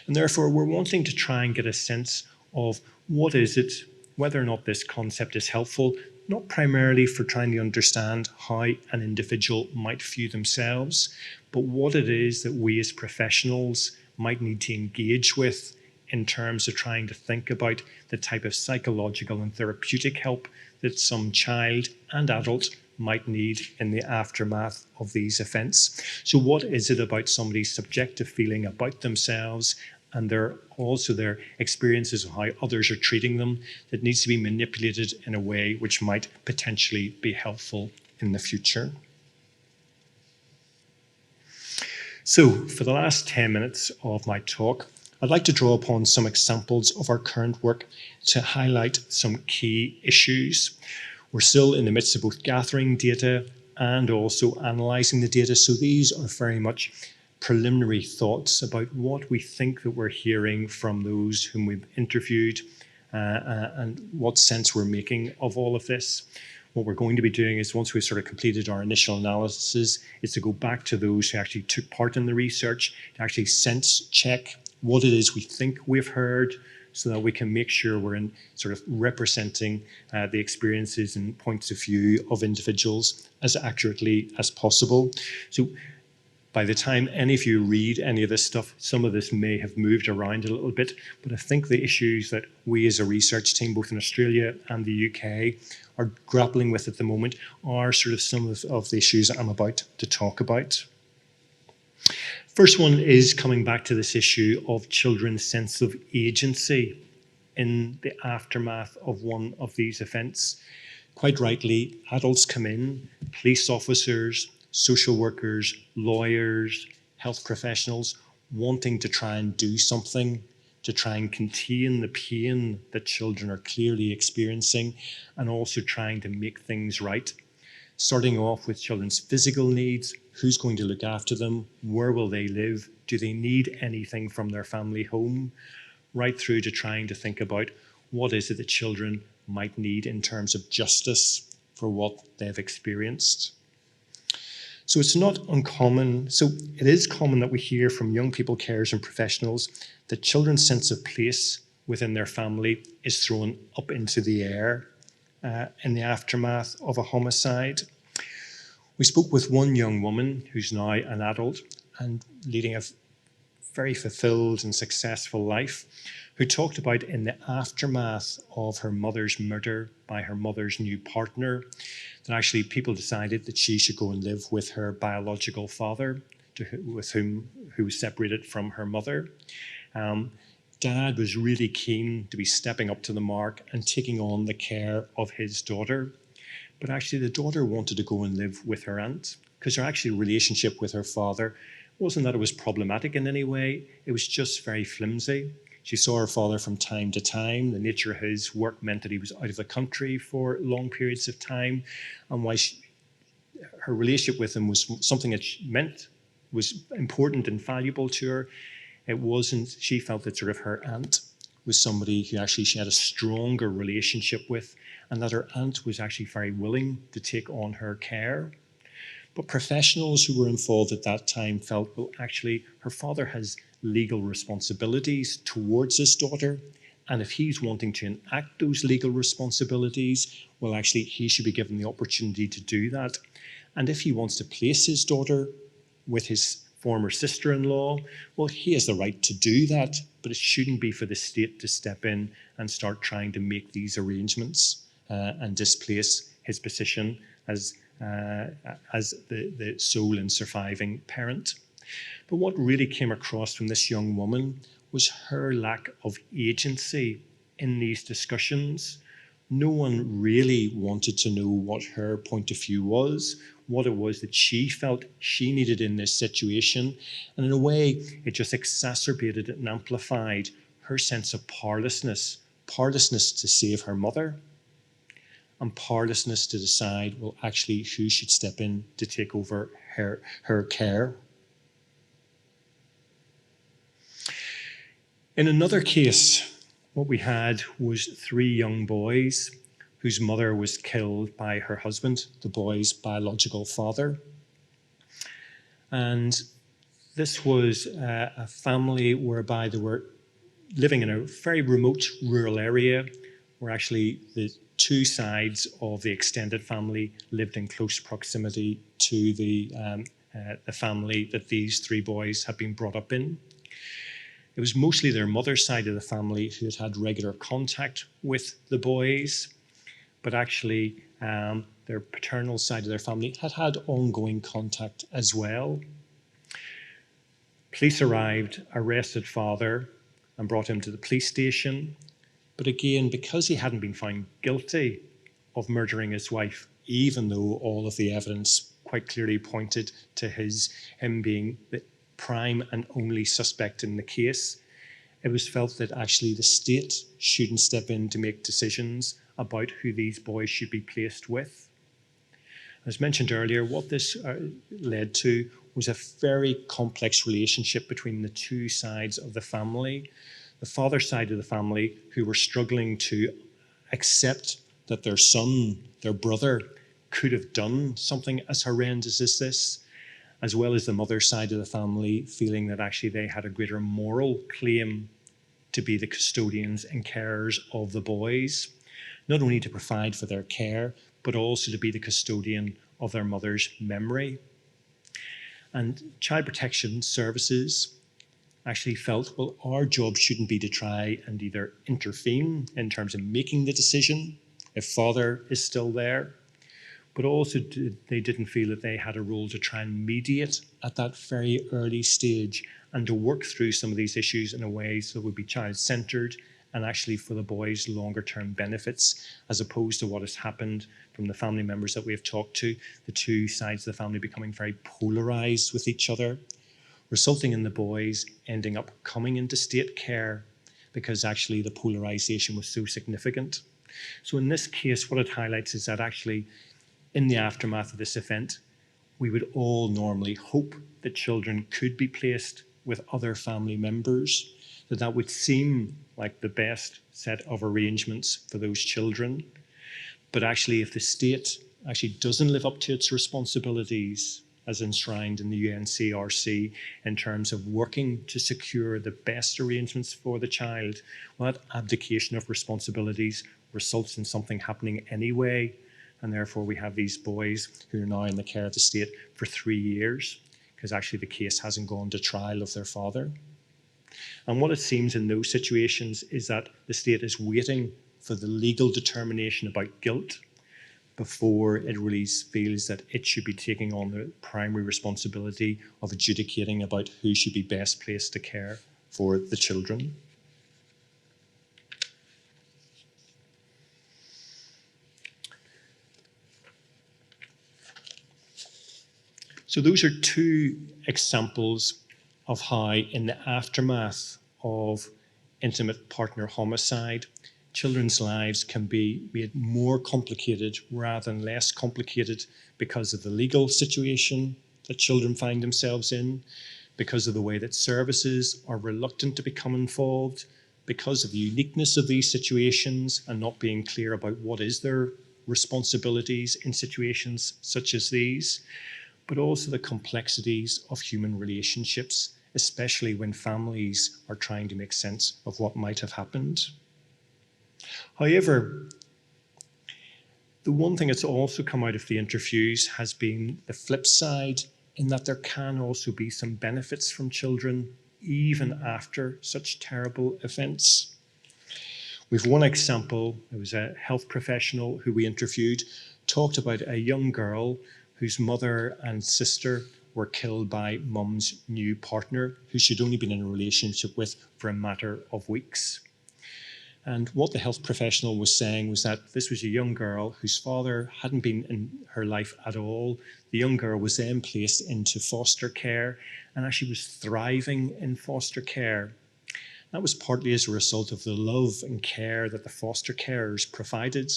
And therefore, we're wanting to try and get a sense of what is it, whether or not this concept is helpful, not primarily for trying to understand how an individual might view themselves, but what it is that we as professionals might need to engage with in terms of trying to think about the type of psychological and therapeutic help that some child and adult might need in the aftermath of these events. So what is it about somebody's subjective feeling about themselves and their experiences of how others are treating them that needs to be manipulated in a way which might potentially be helpful in the future? So for the last 10 minutes of my talk, I'd like to draw upon some examples of our current work to highlight some key issues. We're still in the midst of both gathering data and also analysing the data, so these are very much preliminary thoughts about what we think that we're hearing from those whom we've interviewed and what sense we're making of all of this. What we're going to be doing is, once we've sort of completed our initial analysis, is to go back to those who actually took part in the research, to actually sense check what it is we think we've heard, so that we can make sure we're in sort of representing the experiences and points of view of individuals as accurately as possible. So by the time any of you read any of this stuff, some of this may have moved around a little bit, but I think the issues that we as a research team, both in Australia and the UK, are grappling with at the moment are sort of some of the issues I'm about to talk about. First one is coming back to this issue of children's sense of agency in the aftermath of one of these events. Quite rightly, adults come in, police officers, social workers, lawyers, health professionals, wanting to try and do something to try and contain the pain that children are clearly experiencing, and also trying to make things right. Starting off with children's physical needs, who's going to look after them, where will they live, do they need anything from their family home, right through to trying to think about what is it that children might need in terms of justice for what they've experienced. So it's not uncommon, so it is common that we hear from young people, carers and professionals that children's sense of place within their family is thrown up into the air in the aftermath of a homicide. We spoke with one young woman who's now an adult and leading a very fulfilled and successful life, who talked about in the aftermath of her mother's murder by her mother's new partner, that actually people decided that she should go and live with her biological father, who was separated from her mother. Dad was really keen to be stepping up to the mark and taking on the care of his daughter. But actually the daughter wanted to go and live with her aunt, because her actual relationship with her father wasn't that it was problematic in any way, it was just very flimsy. She saw her father from time to time. The nature of his work meant that he was out of the country for long periods of time. And while her relationship with him was something that she meant was important and valuable to her, it wasn't, she felt that sort of her aunt was somebody who actually she had a stronger relationship with, and that her aunt was actually very willing to take on her care. But professionals who were involved at that time felt, well, actually, her father has legal responsibilities towards his daughter, and if he's wanting to enact those legal responsibilities, well, actually, he should be given the opportunity to do that. And if he wants to place his daughter with his former sister-in-law, well, he has the right to do that, but it shouldn't be for the state to step in and start trying to make these arrangements and displace his position as the sole and surviving parent. But what really came across from this young woman was her lack of agency in these discussions. No one really wanted to know what her point of view was, what it was that she felt she needed in this situation. And in a way, it just exacerbated and amplified her sense of powerlessness to save her mother, and powerlessness to decide, well, actually, who should step in to take over her care. In another case, what we had was 3 young boys whose mother was killed by her husband, the boy's biological father. And This was a family whereby they were living in a very remote rural area where actually the two sides of the extended family lived in close proximity to the family that these three boys had been brought up in. It was mostly their mother's side of the family who had had regular contact with the boys, but actually their paternal side of their family had had ongoing contact as well. Police arrived, arrested father, and brought him to the police station. But again, because he hadn't been found guilty of murdering his wife, even though all of the evidence quite clearly pointed to him being the prime and only suspect in the case, it was felt that actually the state shouldn't step in to make decisions about who these boys should be placed with. As mentioned earlier, what this led to was a very complex relationship between the two sides of the family. The father side of the family, who were struggling to accept that their son, their brother, could have done something as horrendous as this, as well as the mother side of the family feeling that actually they had a greater moral claim to be the custodians and carers of the boys, not only to provide for their care, but also to be the custodian of their mother's memory. And Child Protection Services actually felt, well, our job shouldn't be to try and either intervene in terms of making the decision if father is still there, but also they didn't feel that they had a role to try and mediate at that very early stage and to work through some of these issues in a way so it would be child-centred and actually for the boys' longer-term benefits, as opposed to what has happened from the family members that we have talked to, the two sides of the family becoming very polarised with each other, resulting in the boys ending up coming into state care because actually the polarisation was so significant. So in this case, what it highlights is that actually in the aftermath of this event, we would all normally hope that children could be placed with other family members, that would seem like the best set of arrangements for those children. But actually, if the state actually doesn't live up to its responsibilities as enshrined in the UNCRC in terms of working to secure the best arrangements for the child, well, that abdication of responsibilities results in something happening anyway. And therefore, we have these boys who are now in the care of the state for 3 years, because actually the case hasn't gone to trial of their father. And what it seems in those situations is that the state is waiting for the legal determination about guilt before it really feels that it should be taking on the primary responsibility of adjudicating about who should be best placed to care for the children. So those are two examples of how, in the aftermath of intimate partner homicide, children's lives can be made more complicated rather than less complicated because of the legal situation that children find themselves in, because of the way that services are reluctant to become involved, because of the uniqueness of these situations and not being clear about what is their responsibilities in situations such as these, but also the complexities of human relationships, especially when families are trying to make sense of what might have happened. However, the one thing that's also come out of the interviews has been the flip side, in that there can also be some benefits from children even after such terrible events. We've one example. It was a health professional who we interviewed, talked about a young girl whose mother and sister were killed by mum's new partner, who she'd only been in a relationship with for a matter of weeks. And what the health professional was saying was that this was a young girl whose father hadn't been in her life at all. The young girl was then placed into foster care and actually was thriving in foster care. That was partly as a result of the love and care that the foster carers provided,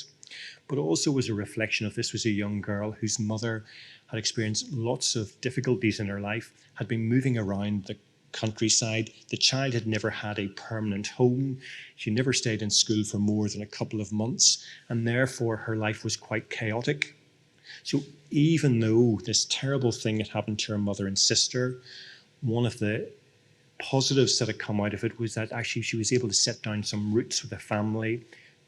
but also was a reflection of this was a young girl whose mother had experienced lots of difficulties in her life, had been moving around the countryside. The child had never had a permanent home. She never stayed in school for more than a couple of months, and therefore her life was quite chaotic. So even though this terrible thing had happened to her mother and sister, one of the positives that had come out of it was that actually she was able to set down some roots with the family,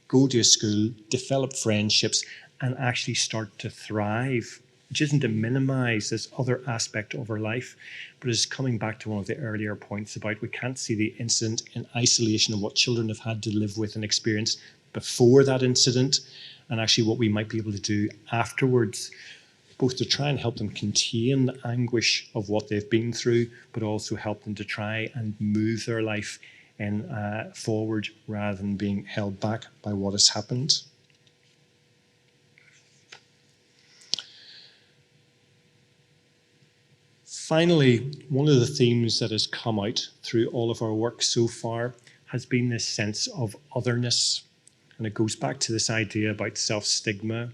go to a school, develop friendships, and actually start to thrive, which isn't to minimize this other aspect of her life, but is coming back to one of the earlier points about we can't see the incident in isolation of what children have had to live with and experience before that incident, and actually what we might be able to do afterwards, both to try and help them contain the anguish of what they've been through, but also help them to try and move their life forward rather than being held back by what has happened. Finally, one of the themes that has come out through all of our work so far has been this sense of otherness. And it goes back to this idea about self-stigma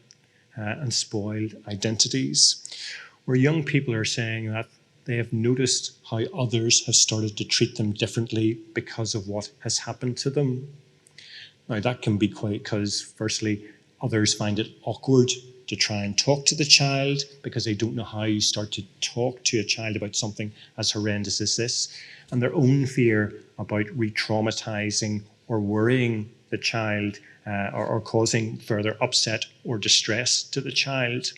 and spoiled identities, where young people are saying that they have noticed how others have started to treat them differently because of what has happened to them. Now, that can be quite because, firstly, others find it awkward to try and talk to the child because they don't know how you start to talk to a child about something as horrendous as this, and their own fear about re-traumatizing or worrying the child or causing further upset or distress to the child.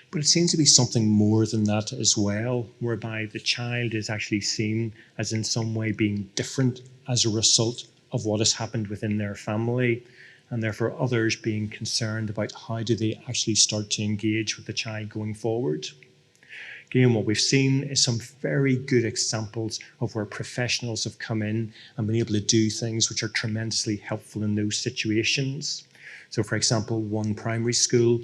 But it seems to be something more than that as well, whereby the child is actually seen as in some way being different as a result of what has happened within their family, and therefore others being concerned about how do they actually start to engage with the child going forward. Again, what we've seen is some very good examples of where professionals have come in and been able to do things which are tremendously helpful in those situations. So, for example, one primary school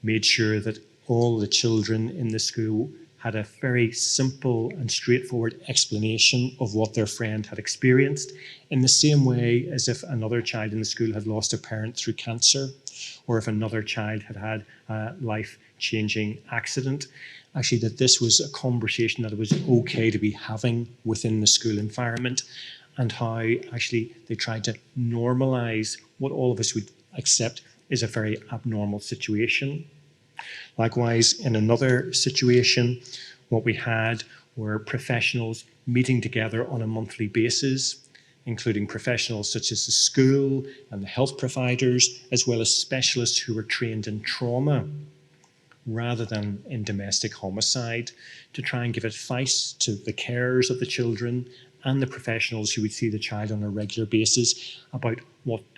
made sure that all the children in the school had a very simple and straightforward explanation of what their friend had experienced, in the same way as if another child in the school had lost a parent through cancer, or if another child had had a life-changing accident. Actually, that this was a conversation that it was okay to be having within the school environment, and how actually they tried to normalize what all of us would accept is a very abnormal situation. Likewise, in another situation, what we had were professionals meeting together on a monthly basis, including professionals such as the school and the health providers, as well as specialists who were trained in trauma rather than in domestic homicide, to try and give advice to the carers of the children and the professionals who would see the child on a regular basis about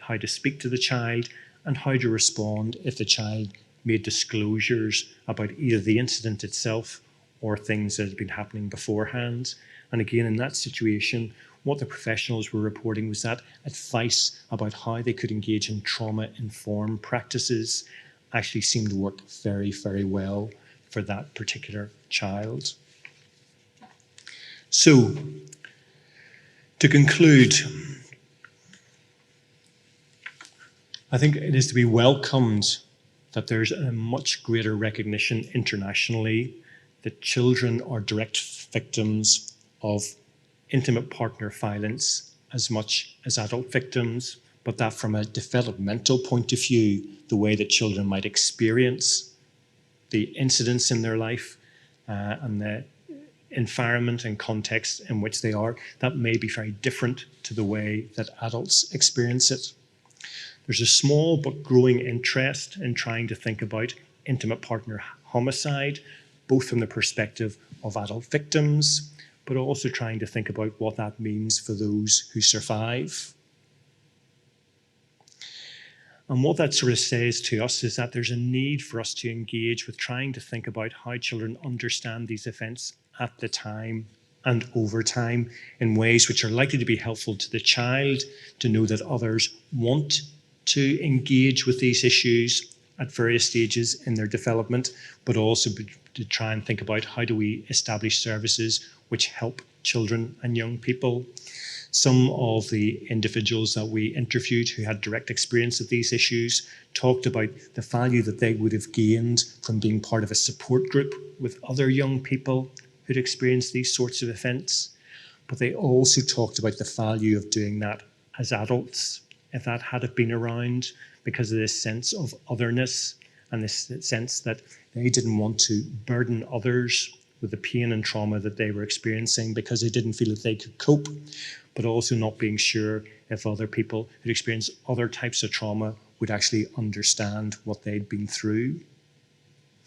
how to speak to the child and how to respond if the child made disclosures about either the incident itself or things that had been happening beforehand. And again, in that situation, what the professionals were reporting was that advice about how they could engage in trauma-informed practices actually seemed to work very, very well for that particular child. So, to conclude, I think it is to be welcomed that there's a much greater recognition internationally that children are direct victims of intimate partner violence as much as adult victims, but that from a developmental point of view, the way that children might experience the incidents in their life and the environment and context in which they are, that may be very different to the way that adults experience it. There's a small but growing interest in trying to think about intimate partner homicide, both from the perspective of adult victims, but also trying to think about what that means for those who survive. And what that sort of says to us is that there's a need for us to engage with trying to think about how children understand these events at the time and over time in ways which are likely to be helpful to the child to know that others want to engage with these issues at various stages in their development, but also to try and think about how do we establish services which help children and young people. Some of the individuals that we interviewed who had direct experience of these issues talked about the value that they would have gained from being part of a support group with other young people who'd experienced these sorts of events. But they also talked about the value of doing that as adults, if that had been around, because of this sense of otherness and this sense that they didn't want to burden others with the pain and trauma that they were experiencing because they didn't feel that they could cope, but also not being sure if other people who'd experienced other types of trauma would actually understand what they'd been through.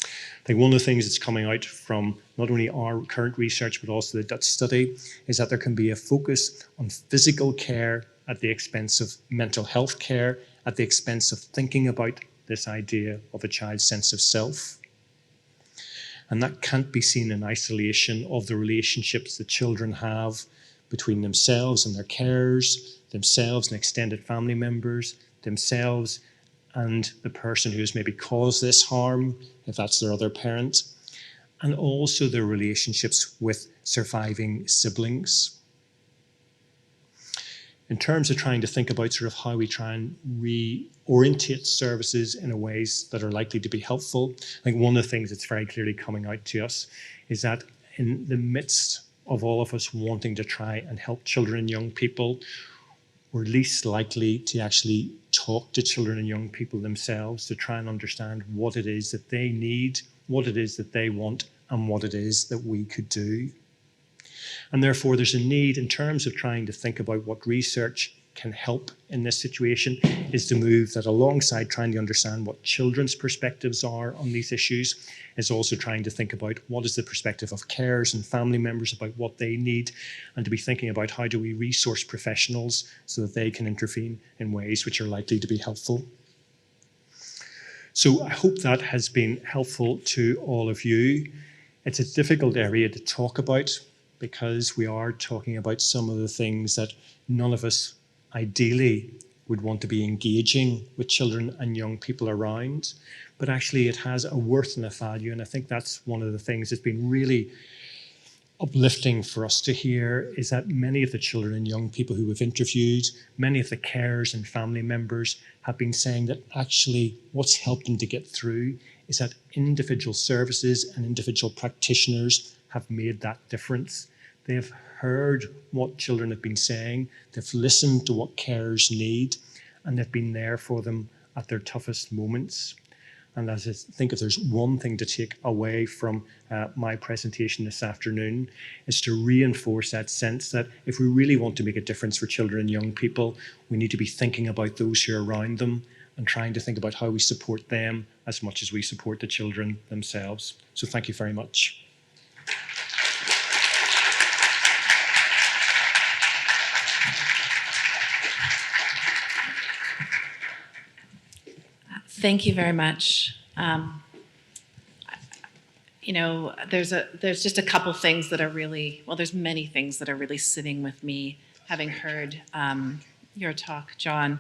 I think one of the things that's coming out from not only our current research, but also the Dutch study, is that there can be a focus on physical care at the expense of mental health care, at the expense of thinking about this idea of a child's sense of self. And that can't be seen in isolation of the relationships that children have between themselves and their carers, themselves and extended family members, themselves and the person who has maybe caused this harm, if that's their other parent, and also their relationships with surviving siblings. In terms of trying to think about sort of how we try and reorientate services in ways that are likely to be helpful, I think one of the things that's very clearly coming out to us is that in the midst of all of us wanting to try and help children and young people, we're least likely to actually talk to children and young people themselves to try and understand what it is that they need, what it is that they want, and what it is that we could do. And therefore, there's a need in terms of trying to think about what research can help in this situation is to move that alongside trying to understand what children's perspectives are on these issues, is also trying to think about what is the perspective of carers and family members about what they need, and to be thinking about how do we resource professionals so that they can intervene in ways which are likely to be helpful. So I hope that has been helpful to all of you. It's a difficult area to talk about because we are talking about some of the things that none of us ideally would want to be engaging with children and young people around, but actually it has a worth and a value, and I think that's one of the things that's been really uplifting for us to hear, is that many of the children and young people who we've interviewed, many of the carers and family members have been saying that actually what's helped them to get through is that individual services and individual practitioners have made that difference. They've heard what children have been saying, they've listened to what carers need, and they've been there for them at their toughest moments. And as I think if there's one thing to take away from my presentation this afternoon, is to reinforce that sense that if we really want to make a difference for children and young people, we need to be thinking about those who are around them and trying to think about how we support them as much as we support the children themselves. So thank you very much. Thank you very much. You know, there's just a couple things that are really, well, there's many things that are really sitting with me, having heard your talk, John.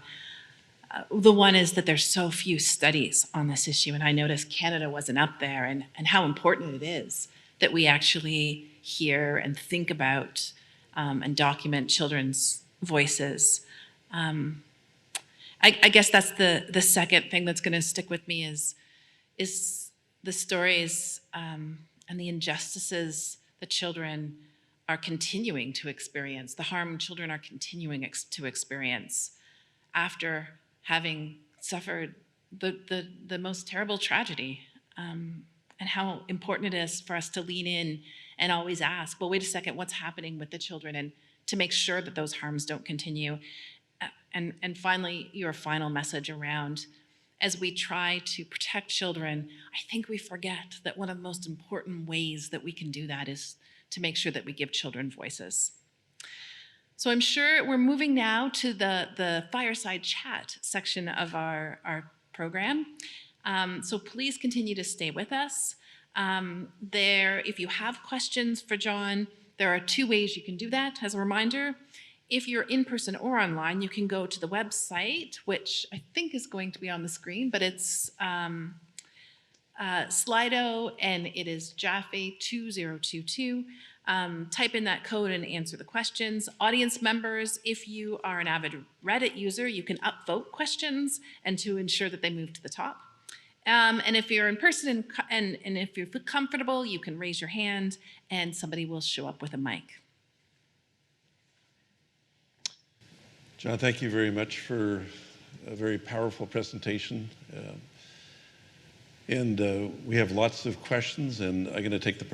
The one is that there's so few studies on this issue, and I noticed Canada wasn't up there, and how important it is that we actually hear and think about and document children's voices. I guess that's the second thing that's going to stick with me is the stories and the injustices that children are continuing to experience, the harm children are continuing to experience after having suffered the most terrible tragedy, and how important it is for us to lean in and always ask, well, wait a second, what's happening with the children, and to make sure that those harms don't continue. And finally, your final message around, as we try to protect children, I think we forget that one of the most important ways that we can do that is to make sure that we give children voices. So I'm sure we're moving now to the Fireside chat section of our program. So please continue to stay with us. If you have questions for John, there are two ways you can do that. As a reminder, if you're in person or online, you can go to the website, which I think is going to be on the screen, but it's Slido, and it is Jaffe 2022. Type in that code and answer the questions. Audience members, if you are an avid Reddit user, you can upvote questions and to ensure that they move to the top. And if you're in person and if you feel comfortable, you can raise your hand and somebody will show up with a mic. John, thank you very much for a very powerful presentation. We have lots of questions, and I'm going to take the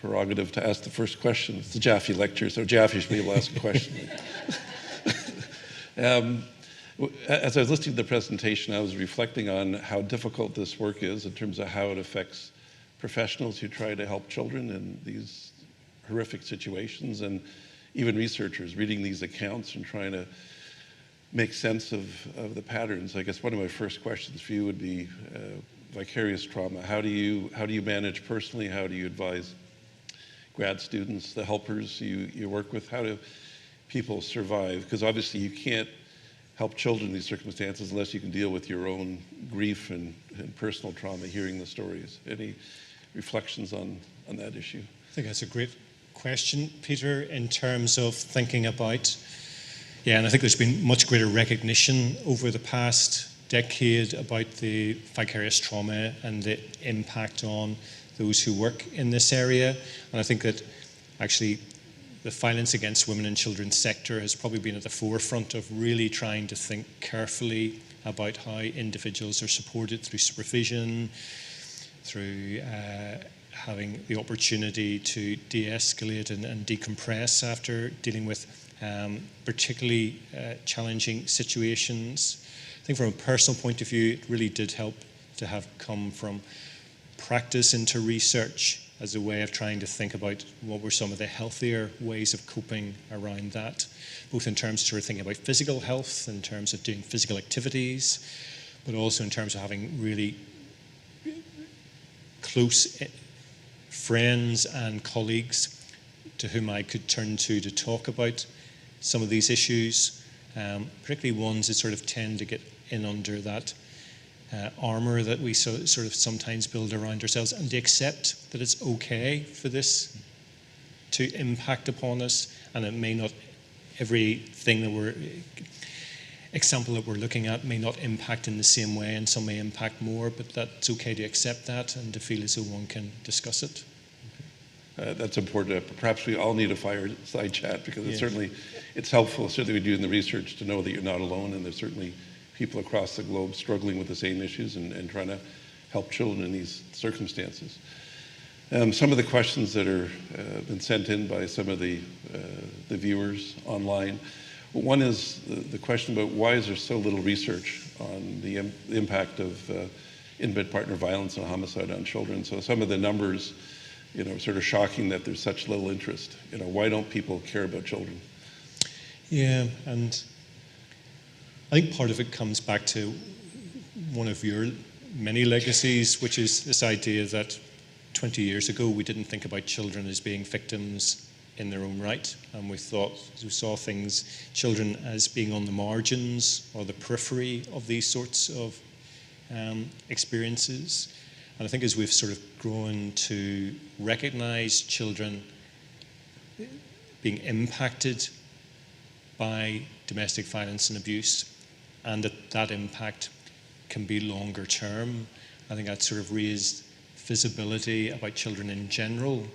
prerogative to ask the first question. It's the Jaffe Lectures, so Jaffe should be able to ask a question. As I was listening to the presentation, I was reflecting on how difficult this work is in terms of how it affects professionals who try to help children in these horrific situations, and even researchers reading these accounts and trying to make sense of the patterns. I guess one of my first questions for you would be vicarious trauma. How do you manage personally? How do you advise grad students, the helpers you work with? How do people survive? Because obviously you can't help children in these circumstances unless you can deal with your own grief and personal trauma, hearing the stories. Any reflections on that issue? I think that's a great question, Peter, in terms of thinking about, and I think there's been much greater recognition over the past decade about the vicarious trauma and the impact on those who work in this area. And I think that actually the violence against women and children sector has probably been at the forefront of really trying to think carefully about how individuals are supported through supervision, through having the opportunity to de-escalate and decompress after dealing with particularly challenging situations. I think from a personal point of view, it really did help to have come from practice into research as a way of trying to think about what were some of the healthier ways of coping around that, both in terms of thinking about physical health, in terms of doing physical activities, but also in terms of having really close friends and colleagues to whom I could turn to talk about some of these issues, particularly ones that sort of tend to get in under that armor that we sort of sometimes build around ourselves, and to accept that it's okay for this to impact upon us, and it may not, everything that example that we're looking at may not impact in the same way, and some may impact more, but that's okay to accept that and to feel as though one can discuss it. That's important. Perhaps we all need a fireside chat, because it's helpful, certainly we do in the research, to know that you're not alone, and there's certainly people across the globe struggling with the same issues and trying to help children in these circumstances. Some of the questions that are been sent in by some of the viewers online. One is the question about why is there so little research on the impact of in-bed partner violence and homicide on children. So some of the numbers, sort of shocking that there's such little interest. Why don't people care about children? Yeah, and I think part of it comes back to one of your many legacies, which is this idea that 20 years ago we didn't think about children as being victims in their own right, and we saw children as being on the margins or the periphery of these sorts of experiences. And I think as we've sort of grown to recognize children being impacted by domestic violence and abuse, and that impact can be longer term, I think that sort of raised visibility about children in general.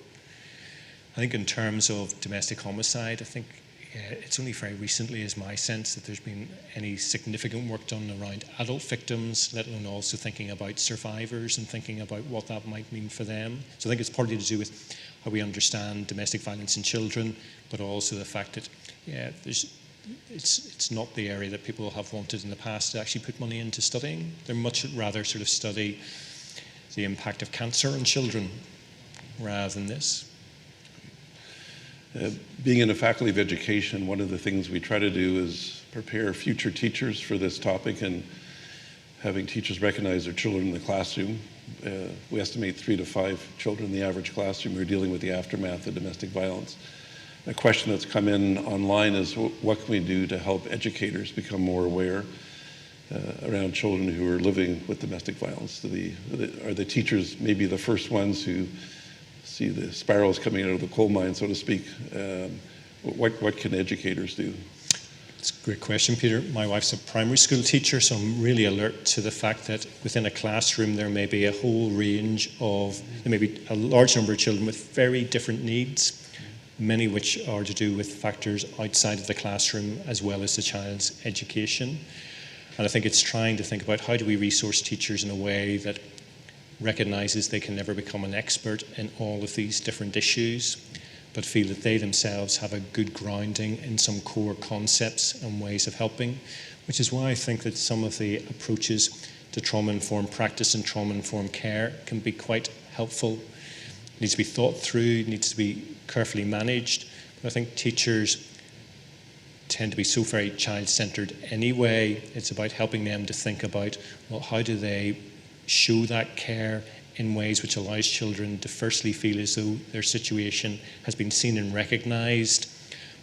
I think in terms of domestic homicide, I think it's only very recently, is my sense, that there's been any significant work done around adult victims, let alone also thinking about survivors and thinking about what that might mean for them. So I think it's partly to do with how we understand domestic violence in children, but also the fact that it's not the area that people have wanted in the past to actually put money into studying. They're much rather sort of study the impact of cancer on children rather than this. Being in the Faculty of Education, one of the things we try to do is prepare future teachers for this topic, and having teachers recognize their children in the classroom. We estimate 3 to 5 children in the average classroom who are dealing with the aftermath of domestic violence. A question that's come in online is, what can we do to help educators become more aware around children who are living with domestic violence? Are the teachers maybe the first ones who see the sparrows coming out of the coal mine, so to speak? What can educaters do? It's a great question, Peter. My wife's a primary school teacher, so I'm really alert to the fact that within a classroom there may be a whole range of, there may be a large number of children with very different needs, many which are to do with factors outside of the classroom as well as the child's education. And I think it's trying to think about how do we resource teachers in a way that recognises they can never become an expert in all of these different issues, but feel that they themselves have a good grounding in some core concepts and ways of helping, which is why I think that some of the approaches to trauma-informed practice and trauma-informed care can be quite helpful. It needs to be thought through, needs to be carefully managed, but I think teachers tend to be so very child-centred anyway. It's about helping them to think about, well, how do they show that care in ways which allows children to firstly feel as though their situation has been seen and recognised,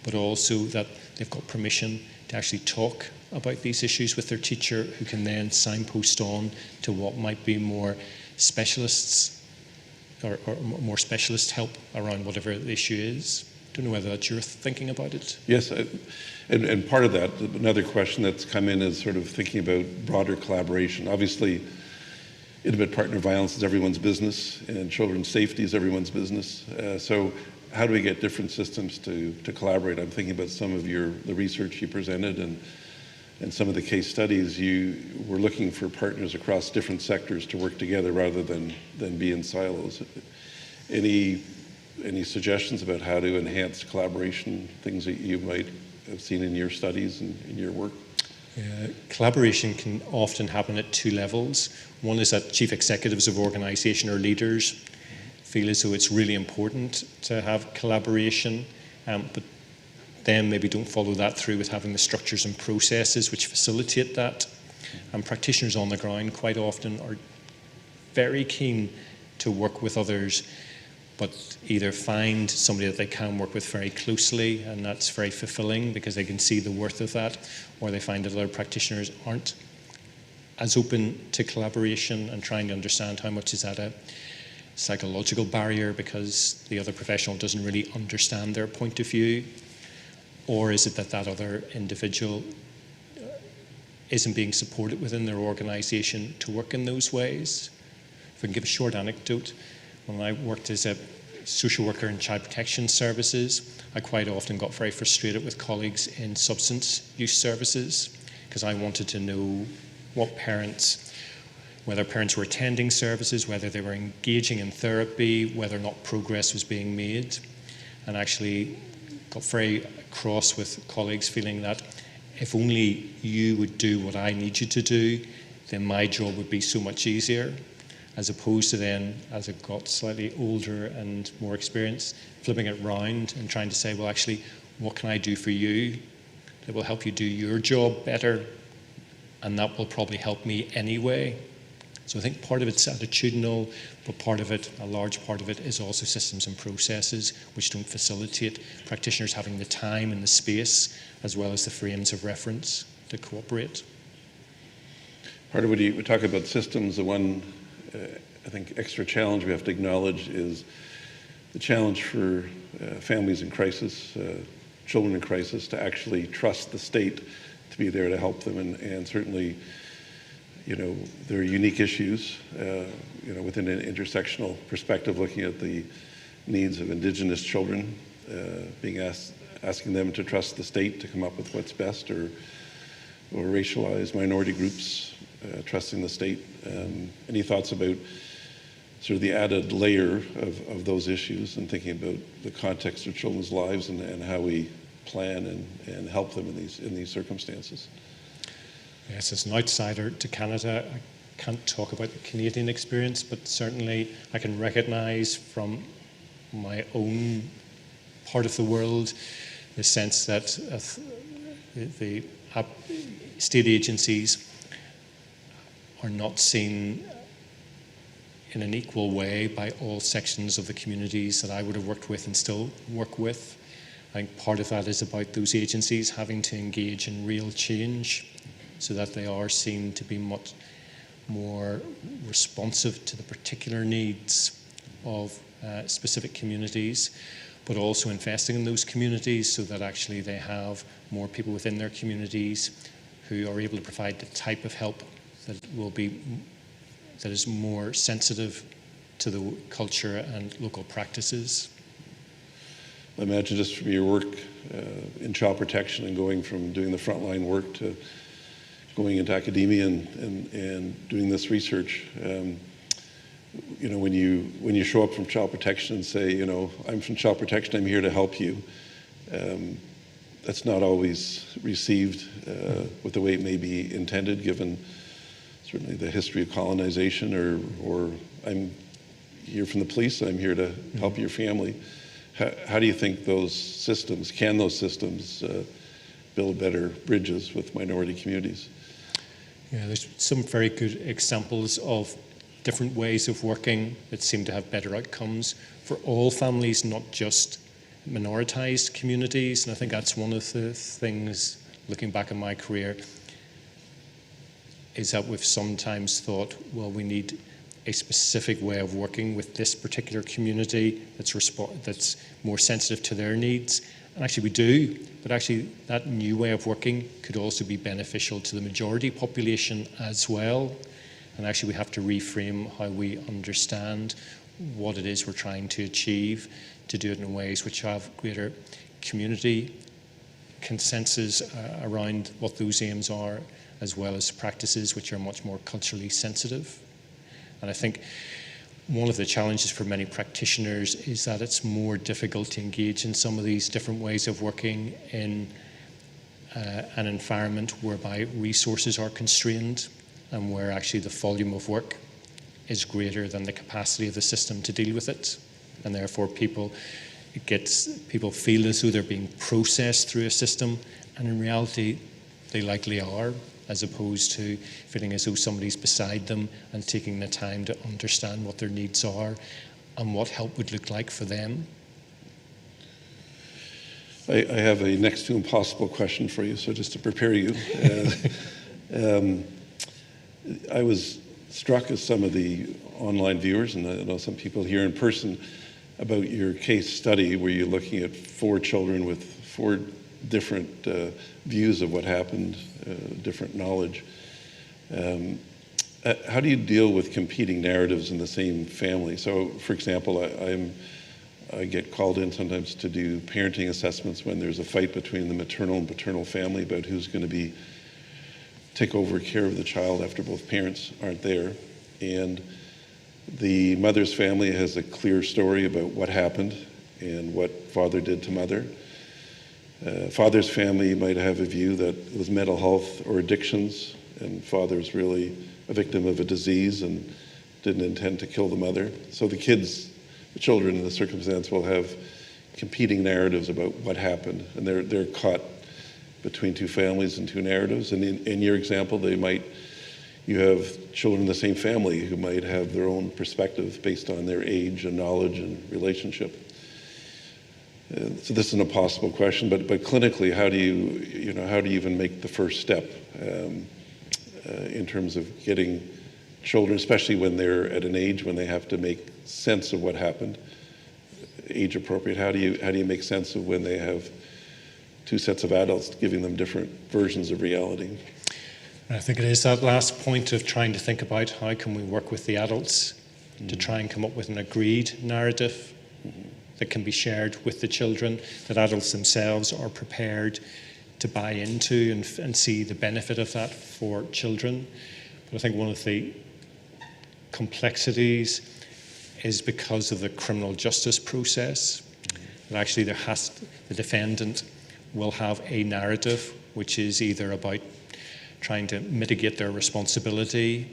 but also that they've got permission to actually talk about these issues with their teacher, who can then signpost on to what might be more specialists or more specialist help around whatever the issue is. I don't know whether that's your thinking about it. Yes, and part of that, another question that's come in is sort of thinking about broader collaboration. Obviously, intimate partner violence is everyone's business, and children's safety is everyone's business. So how do we get different systems to collaborate? I'm thinking about some of the research you presented and some of the case studies. You were looking for partners across different sectors to work together rather than be in silos. Any suggestions about how to enhance collaboration, things that you might have seen in your studies and in your work? Collaboration can often happen at two levels. One is that chief executives of organisation or leaders feel as though it's really important to have collaboration, but then maybe don't follow that through with having the structures and processes which facilitate that. And practitioners on the ground quite often are very keen to work with others, but either find somebody that they can work with very closely, and that's very fulfilling because they can see the worth of that, or they find that other practitioners aren't as open to collaboration and trying to understand how much is that a psychological barrier because the other professional doesn't really understand their point of view, or is it that that other individual isn't being supported within their organisation to work in those ways. If I can give a short anecdote, when I worked as a social worker in child protection services, I quite often got very frustrated with colleagues in substance use services because I wanted to know what parents, whether parents were attending services, whether they were engaging in therapy, whether or not progress was being made, and actually got very cross with colleagues feeling that if only you would do what I need you to do, then my job would be so much easier. As opposed to then, as I got slightly older and more experienced, flipping it round and trying to say, well, actually, what can I do for you that will help you do your job better? And that will probably help me anyway. So I think part of it's attitudinal, but part of it, a large part of it, is also systems and processes which don't facilitate practitioners having the time and the space, as well as the frames of reference to cooperate. Part of what we talk about systems, the one I think extra challenge we have to acknowledge is the challenge for families in crisis, children in crisis, to actually trust the state to be there to help them. And certainly, there are unique issues, within an intersectional perspective, looking at the needs of Indigenous children, asking them to trust the state to come up with what's best, or racialized minority groups trusting the state. Any thoughts about sort of the added layer of those issues and thinking about the context of children's lives and how we plan and help them in these circumstances? Yes, as an outsider to Canada, I can't talk about the Canadian experience, but certainly I can recognise from my own part of the world the sense that the state agencies are not seen in an equal way by all sections of the communities that I would have worked with and still work with. I think part of that is about those agencies having to engage in real change so that they are seen to be much more responsive to the particular needs of specific communities, but also investing in those communities so that actually they have more people within their communities who are able to provide the type of help that is more sensitive to the culture and local practices. I imagine just from your work in child protection and going from doing the frontline work to going into academia and doing this research, when you show up from child protection and say, I'm from child protection, I'm here to help you, that's not always received with the way it may be intended, given certainly the history of colonization, or I'm here from the police, I'm here to help your family. How do you think those systems build better bridges with minority communities? Yeah, there's some very good examples of different ways of working that seem to have better outcomes for all families, not just minoritized communities. And I think that's one of the things, looking back in my career, is that we've sometimes thought, well, we need a specific way of working with this particular community that's more sensitive to their needs. And actually we do, but actually that new way of working could also be beneficial to the majority population as well. And actually we have to reframe how we understand what it is we're trying to achieve, to do it in ways which have greater community consensus around what those aims are, as well as practices which are much more culturally sensitive. And I think one of the challenges for many practitioners is that it's more difficult to engage in some of these different ways of working in an environment whereby resources are constrained and where actually the volume of work is greater than the capacity of the system to deal with it. And therefore people feel as though they're being processed through a system, and in reality they likely are, as opposed to feeling as though somebody's beside them and taking the time to understand what their needs are and what help would look like for them. I have a next to impossible question for you, so just to prepare you. I was struck, as some of the online viewers, and I know some people here in person, about your case study where you're looking at 4 children with 4 different views of what happened, different knowledge. How do you deal with competing narratives in the same family? So, for example, I get called in sometimes to do parenting assessments when there's a fight between the maternal and paternal family about who's going to take over care of the child after both parents aren't there. And the mother's family has a clear story about what happened and what father did to mother. Father's family might have a view that it was mental health or addictions, and father's really a victim of a disease and didn't intend to kill the mother. So the children in the circumstance will have competing narratives about what happened, and they're caught between 2 families and 2 narratives. And in your example, you have children in the same family who might have their own perspective based on their age and knowledge and relationship. So this is an impossible question, but clinically, how do you even make the first step in terms of getting children, especially when they're at an age when they have to make sense of what happened, age appropriate? How do you make sense of when they have 2 sets of adults giving them different versions of reality? I think it is that last point of trying to think about how can we work with the adults to try and come up with an agreed narrative that can be shared with the children, that adults themselves are prepared to buy into and see the benefit of that for children. But I think one of the complexities is because of the criminal justice process, that actually the defendant will have a narrative which is either about trying to mitigate their responsibility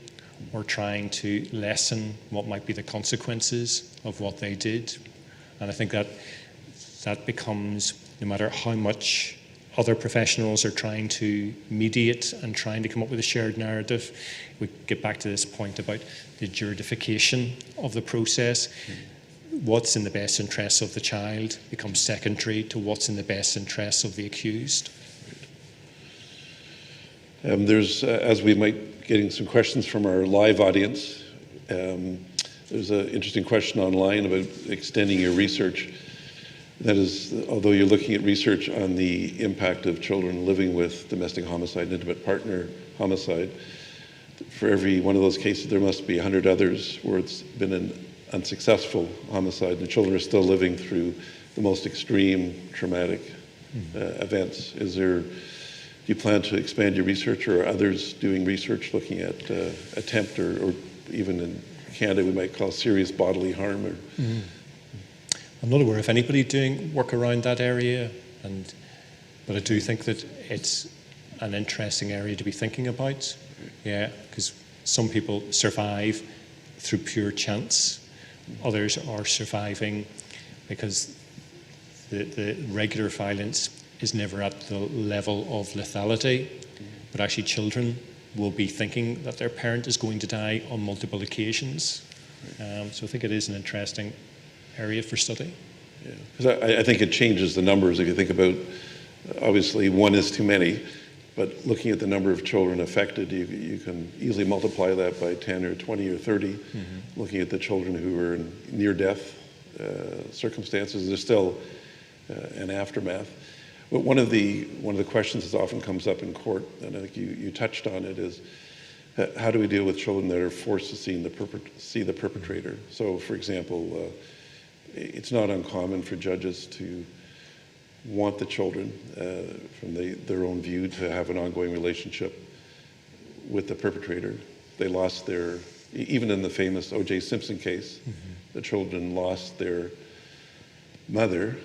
or trying to lessen what might be the consequences of what they did. And I think that becomes, no matter how much other professionals are trying to mediate and trying to come up with a shared narrative, we get back to this point about the juridification of the process. What's in the best interests of the child becomes secondary to what's in the best interests of the accused. There's, as we might getting some questions from our live audience, there's an interesting question online about extending your research. That is, although you're looking at research on the impact of children living with domestic homicide and intimate partner homicide, for every one of those cases there must be 100 others where it's been an unsuccessful homicide and the children are still living through the most extreme traumatic events. Do you plan to expand your research, or are others doing research looking at attempt or even in Canada we might call serious bodily harm. Or I'm not aware of anybody doing work around that area, but I do think that it's an interesting area to be thinking about. Yeah, because some people survive through pure chance. Others are surviving because the regular violence is never at the level of lethality, but actually children will be thinking that their parent is going to die on multiple occasions. So I think it is an interesting area for study. Yeah, because I think it changes the numbers. If you think about, obviously one is too many, but looking at the number of children affected, you can easily multiply that by 10 or 20 or 30. Looking at the children who are in near-death circumstances, there's still an aftermath. But one of the questions that often comes up in court, and I think you touched on it, is how do we deal with children that are forced to see the perpetrator? So, for example, it's not uncommon for judges to want the children, from their own view, to have an ongoing relationship with the perpetrator. They lost even in the famous O.J. Simpson case, the children lost their mother,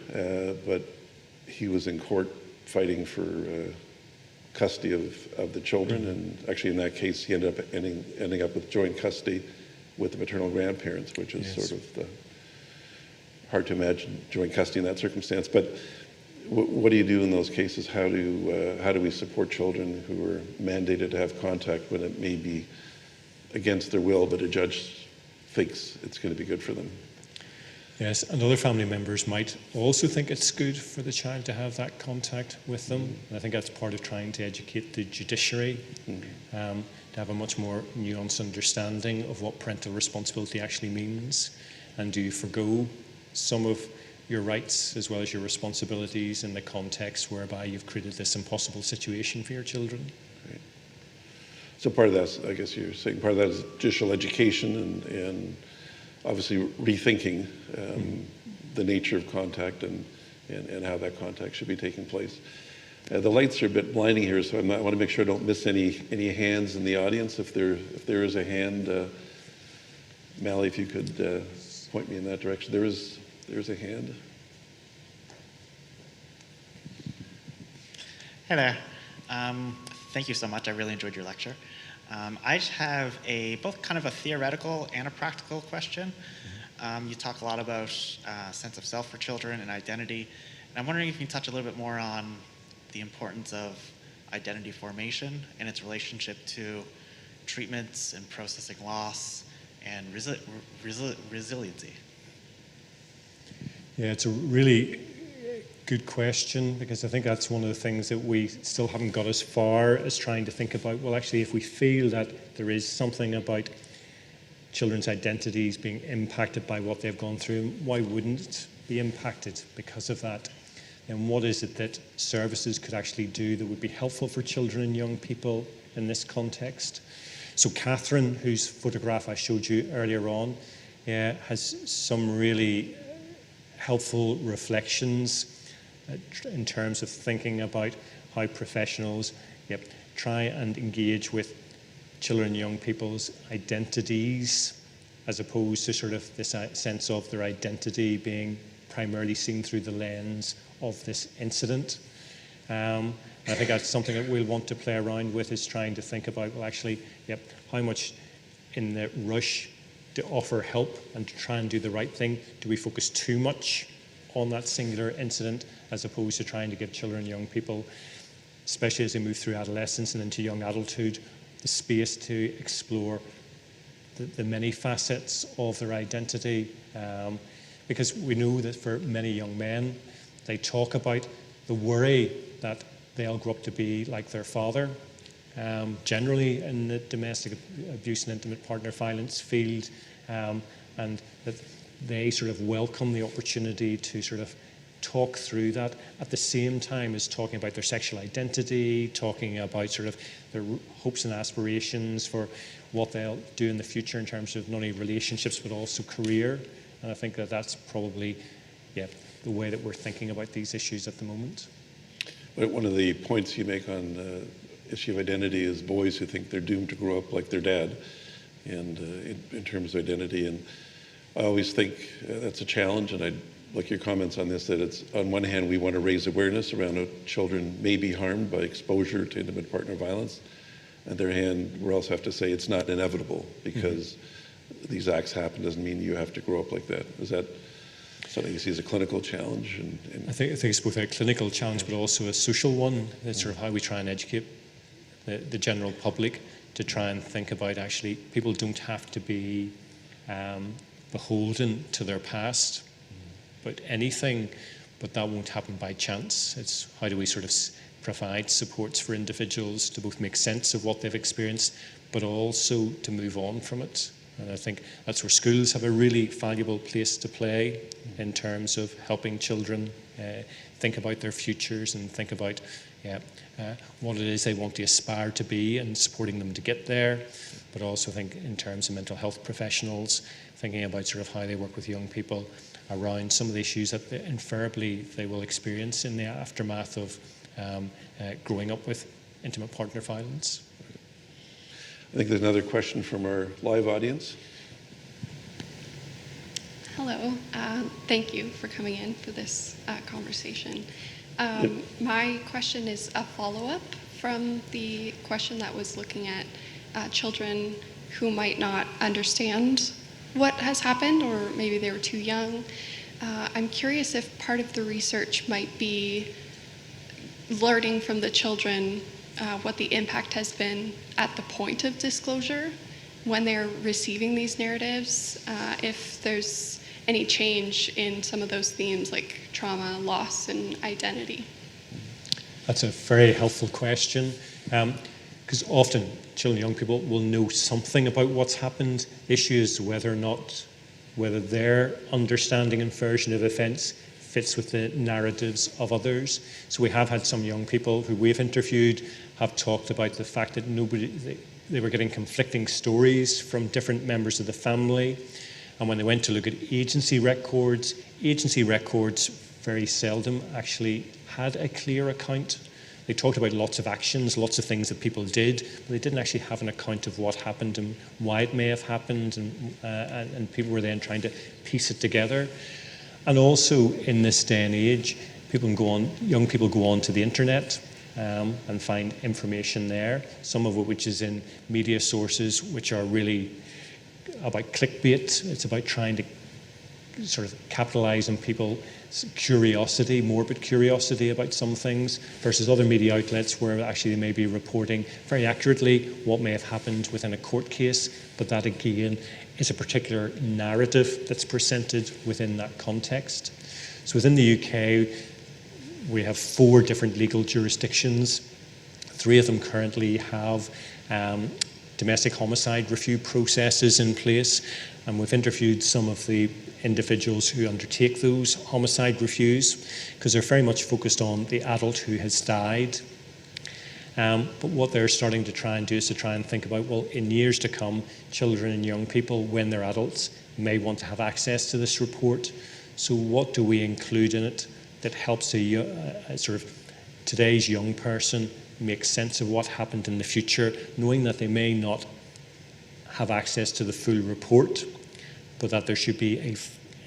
but he was in court fighting for custody of the children, and actually in that case he ended up ending up with joint custody with the maternal grandparents, which is sort of hard to imagine joint custody in that circumstance. But what do you do in those cases? How do we support children who are mandated to have contact when it may be against their will, but a judge thinks it's going to be good for them? Yes, and other family members might also think it's good for the child to have that contact with them. And I think that's part of trying to educate the judiciary, to have a much more nuanced understanding of what parental responsibility actually means. And do you forgo some of your rights as well as your responsibilities in the context whereby you've created this impossible situation for your children? Right. So part of that, I guess you're saying, part of that is judicial education and obviously rethinking the nature of contact and how that contact should be taking place. The lights are a bit blinding here, so I want to make sure I don't miss any hands in the audience. If there is a hand, Mally, if you could point me in that direction. There's a hand. Hey there. Thank you so much. I really enjoyed your lecture. I have both kind of a theoretical and a practical question. You talk a lot about sense of self for children and identity. And I'm wondering if you can touch a little bit more on the importance of identity formation and its relationship to treatments and processing loss and resiliency. Yeah, it's a really good question, because I think that's one of the things that we still haven't got as far as trying to think about, well, actually, if we feel that there is something about children's identities being impacted by what they've gone through, why wouldn't it be impacted because of that? And what is it that services could actually do that would be helpful for children and young people in this context? So Catherine, whose photograph I showed you earlier on, has some really helpful reflections in terms of thinking about how professionals try and engage with children and young people's identities, as opposed to sort of this sense of their identity being primarily seen through the lens of this incident. And I think that's something that we'll want to play around with, is trying to think about, well, actually, how much in the rush to offer help and to try and do the right thing, do we focus too much on that singular incident, as opposed to trying to give children and young people, especially as they move through adolescence and into young adulthood, the space to explore the many facets of their identity. Because we know that for many young men, they talk about the worry that they'll grow up to be like their father. Generally in the domestic abuse and intimate partner violence field, and that they sort of welcome the opportunity to sort of talk through that at the same time as talking about their sexual identity, talking about sort of their hopes and aspirations for what they'll do in the future in terms of not only relationships but also career. And I think that that's probably the way that we're thinking about these issues at the moment. One of the points you make on the issue of identity is boys who think they're doomed to grow up like their dad. and in terms of identity. And I always think that's a challenge, and I'd like your comments on this, that it's, on one hand, we want to raise awareness around how children may be harmed by exposure to intimate partner violence. On the other hand, we also have to say it's not inevitable, because these acts happen doesn't mean you have to grow up like that. Is that something you see as a clinical challenge? I think it's both a clinical challenge, but also a social one. It's sort of how we try and educate the general public to try and think about, actually, people don't have to be beholden to their past, but anything, but that won't happen by chance. It's how do we sort of provide supports for individuals to both make sense of what they've experienced, but also to move on from it. And I think that's where schools have a really valuable place to play in terms of helping children think about their futures and think about what it is they want to aspire to be and supporting them to get there. But also think in terms of mental health professionals, thinking about sort of how they work with young people around some of the issues that invariably they will experience in the aftermath of growing up with intimate partner violence. I think there's another question from our live audience. Hello, thank you for coming in for this conversation. My question is a follow-up from the question that was looking at children who might not understand what has happened, or maybe they were too young. I'm curious if part of the research might be learning from the children what the impact has been at the point of disclosure when they're receiving these narratives, if there's any change in some of those themes like trauma, loss, and identity. That's a very helpful question, because often children and young people will know something about what's happened. The issue is whether their understanding and version of events fits with the narratives of others. So we have had some young people who we've interviewed have talked about the fact that they were getting conflicting stories from different members of the family. And when they went to look at agency records very seldom actually had a clear account. They talked about lots of actions, lots of things that people did, but they didn't actually have an account of what happened and why it may have happened, and people were then trying to piece it together. And also in this day and age, young people go on to the internet and find information there, some of which is in media sources which are really about clickbait. It's about trying to sort of capitalize on people's curiosity, morbid curiosity about some things, versus other media outlets where actually they may be reporting very accurately what may have happened within a court case, but that again is a particular narrative that's presented within that context. So within the UK, we have 4 different legal jurisdictions. 3 of them currently have domestic homicide review processes in place, and we've interviewed some of the individuals who undertake those homicide reviews, because they're very much focused on the adult who has died. But what they're starting to try and do is to try and think about, well, in years to come, children and young people, when they're adults, may want to have access to this report. So what do we include in it that helps sort of today's young person make sense of what happened in the future, knowing that they may not have access to the full report, but that there should be an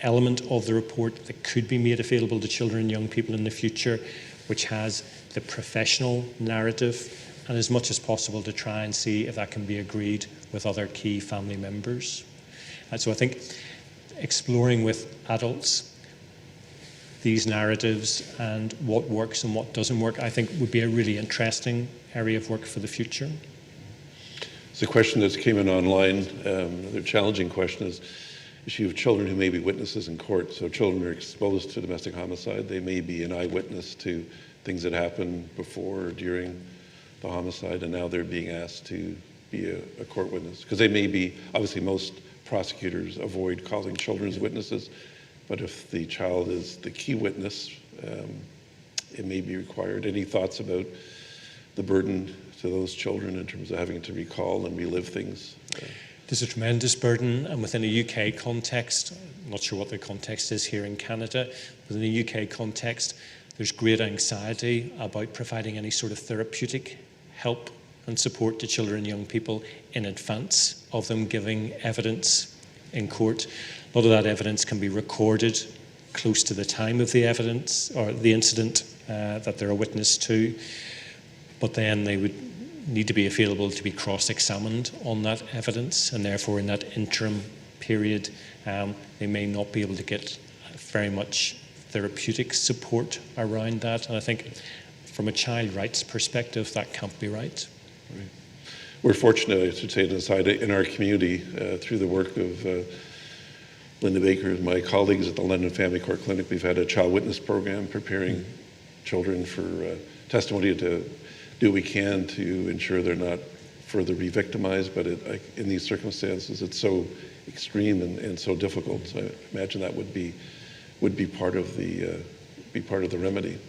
element of the report that could be made available to children and young people in the future, which has the professional narrative, and as much as possible to try and see if that can be agreed with other key family members. And so I think exploring with adults these narratives and what works and what doesn't work, I think would be a really interesting area of work for the future. It's a question that's came in online. Another challenging question is the issue of children who may be witnesses in court. So children are exposed to domestic homicide. They may be an eyewitness to things that happened before or during the homicide, and now they're being asked to be a court witness. Because they may be, obviously most prosecutors avoid calling children as witnesses, but if the child is the key witness, it may be required. Any thoughts about the burden to those children in terms of having to recall and relive things? There's a tremendous burden, and within a UK context, I'm not sure what the context is here in Canada, but in the UK context, there's great anxiety about providing any sort of therapeutic help and support to children and young people in advance of them giving evidence in court. A lot of that evidence can be recorded close to the time of the evidence or the incident that they're a witness to, but then they would need to be available to be cross-examined on that evidence, and therefore in that interim period they may not be able to get very much therapeutic support around that. And I think from a child rights perspective that can't be right. Right. We're fortunate, I should say, to aside, in our community through the work of Linda Baker and my colleagues at the London Family Court Clinic. We've had a child witness program preparing children for testimony to do what we can to ensure they're not further re-victimized, but in these circumstances it's so extreme and so difficult. So I imagine that would be part of the remedy.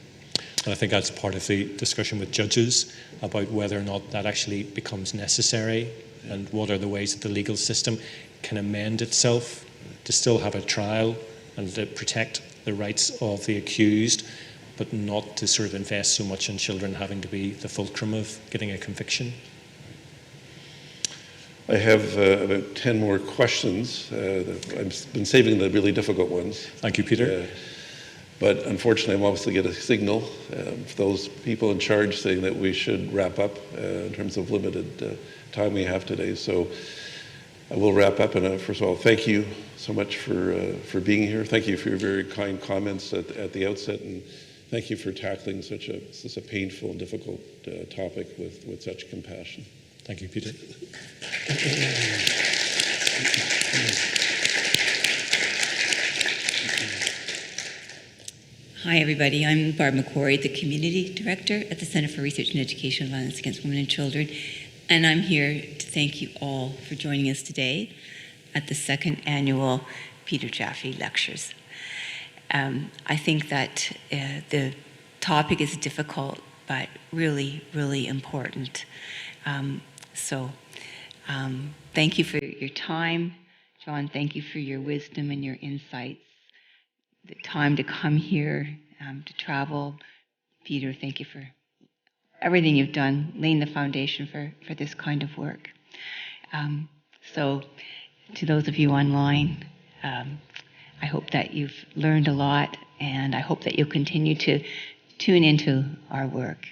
And I think that's part of the discussion with judges about whether or not that actually becomes necessary, and what are the ways that the legal system can amend itself to still have a trial and to protect the rights of the accused, but not to sort of invest so much in children having to be the fulcrum of getting a conviction. I have about 10 more questions. I've been saving the really difficult ones. Thank you, Peter. But unfortunately, I'm obviously get a signal from those people in charge saying that we should wrap up in terms of limited time we have today. So I will wrap up. And first of all, thank you so much for being here. Thank you for your very kind comments at the outset, and thank you for tackling such a painful and difficult topic with such compassion. Thank you, Peter. Hi, everybody. I'm Barb McQuarrie, the Community Director at the Center for Research and Education on Violence Against Women and Children. And I'm here to thank you all for joining us today at the second annual Peter Jaffe Lectures. I think that the topic is difficult, but really, really important. Thank you for your time. John, thank you for your wisdom and your insights. The time to come here, to travel. Peter, thank you for everything you've done, laying the foundation for this kind of work. So to those of you online, I hope that you've learned a lot, and I hope that you'll continue to tune into our work.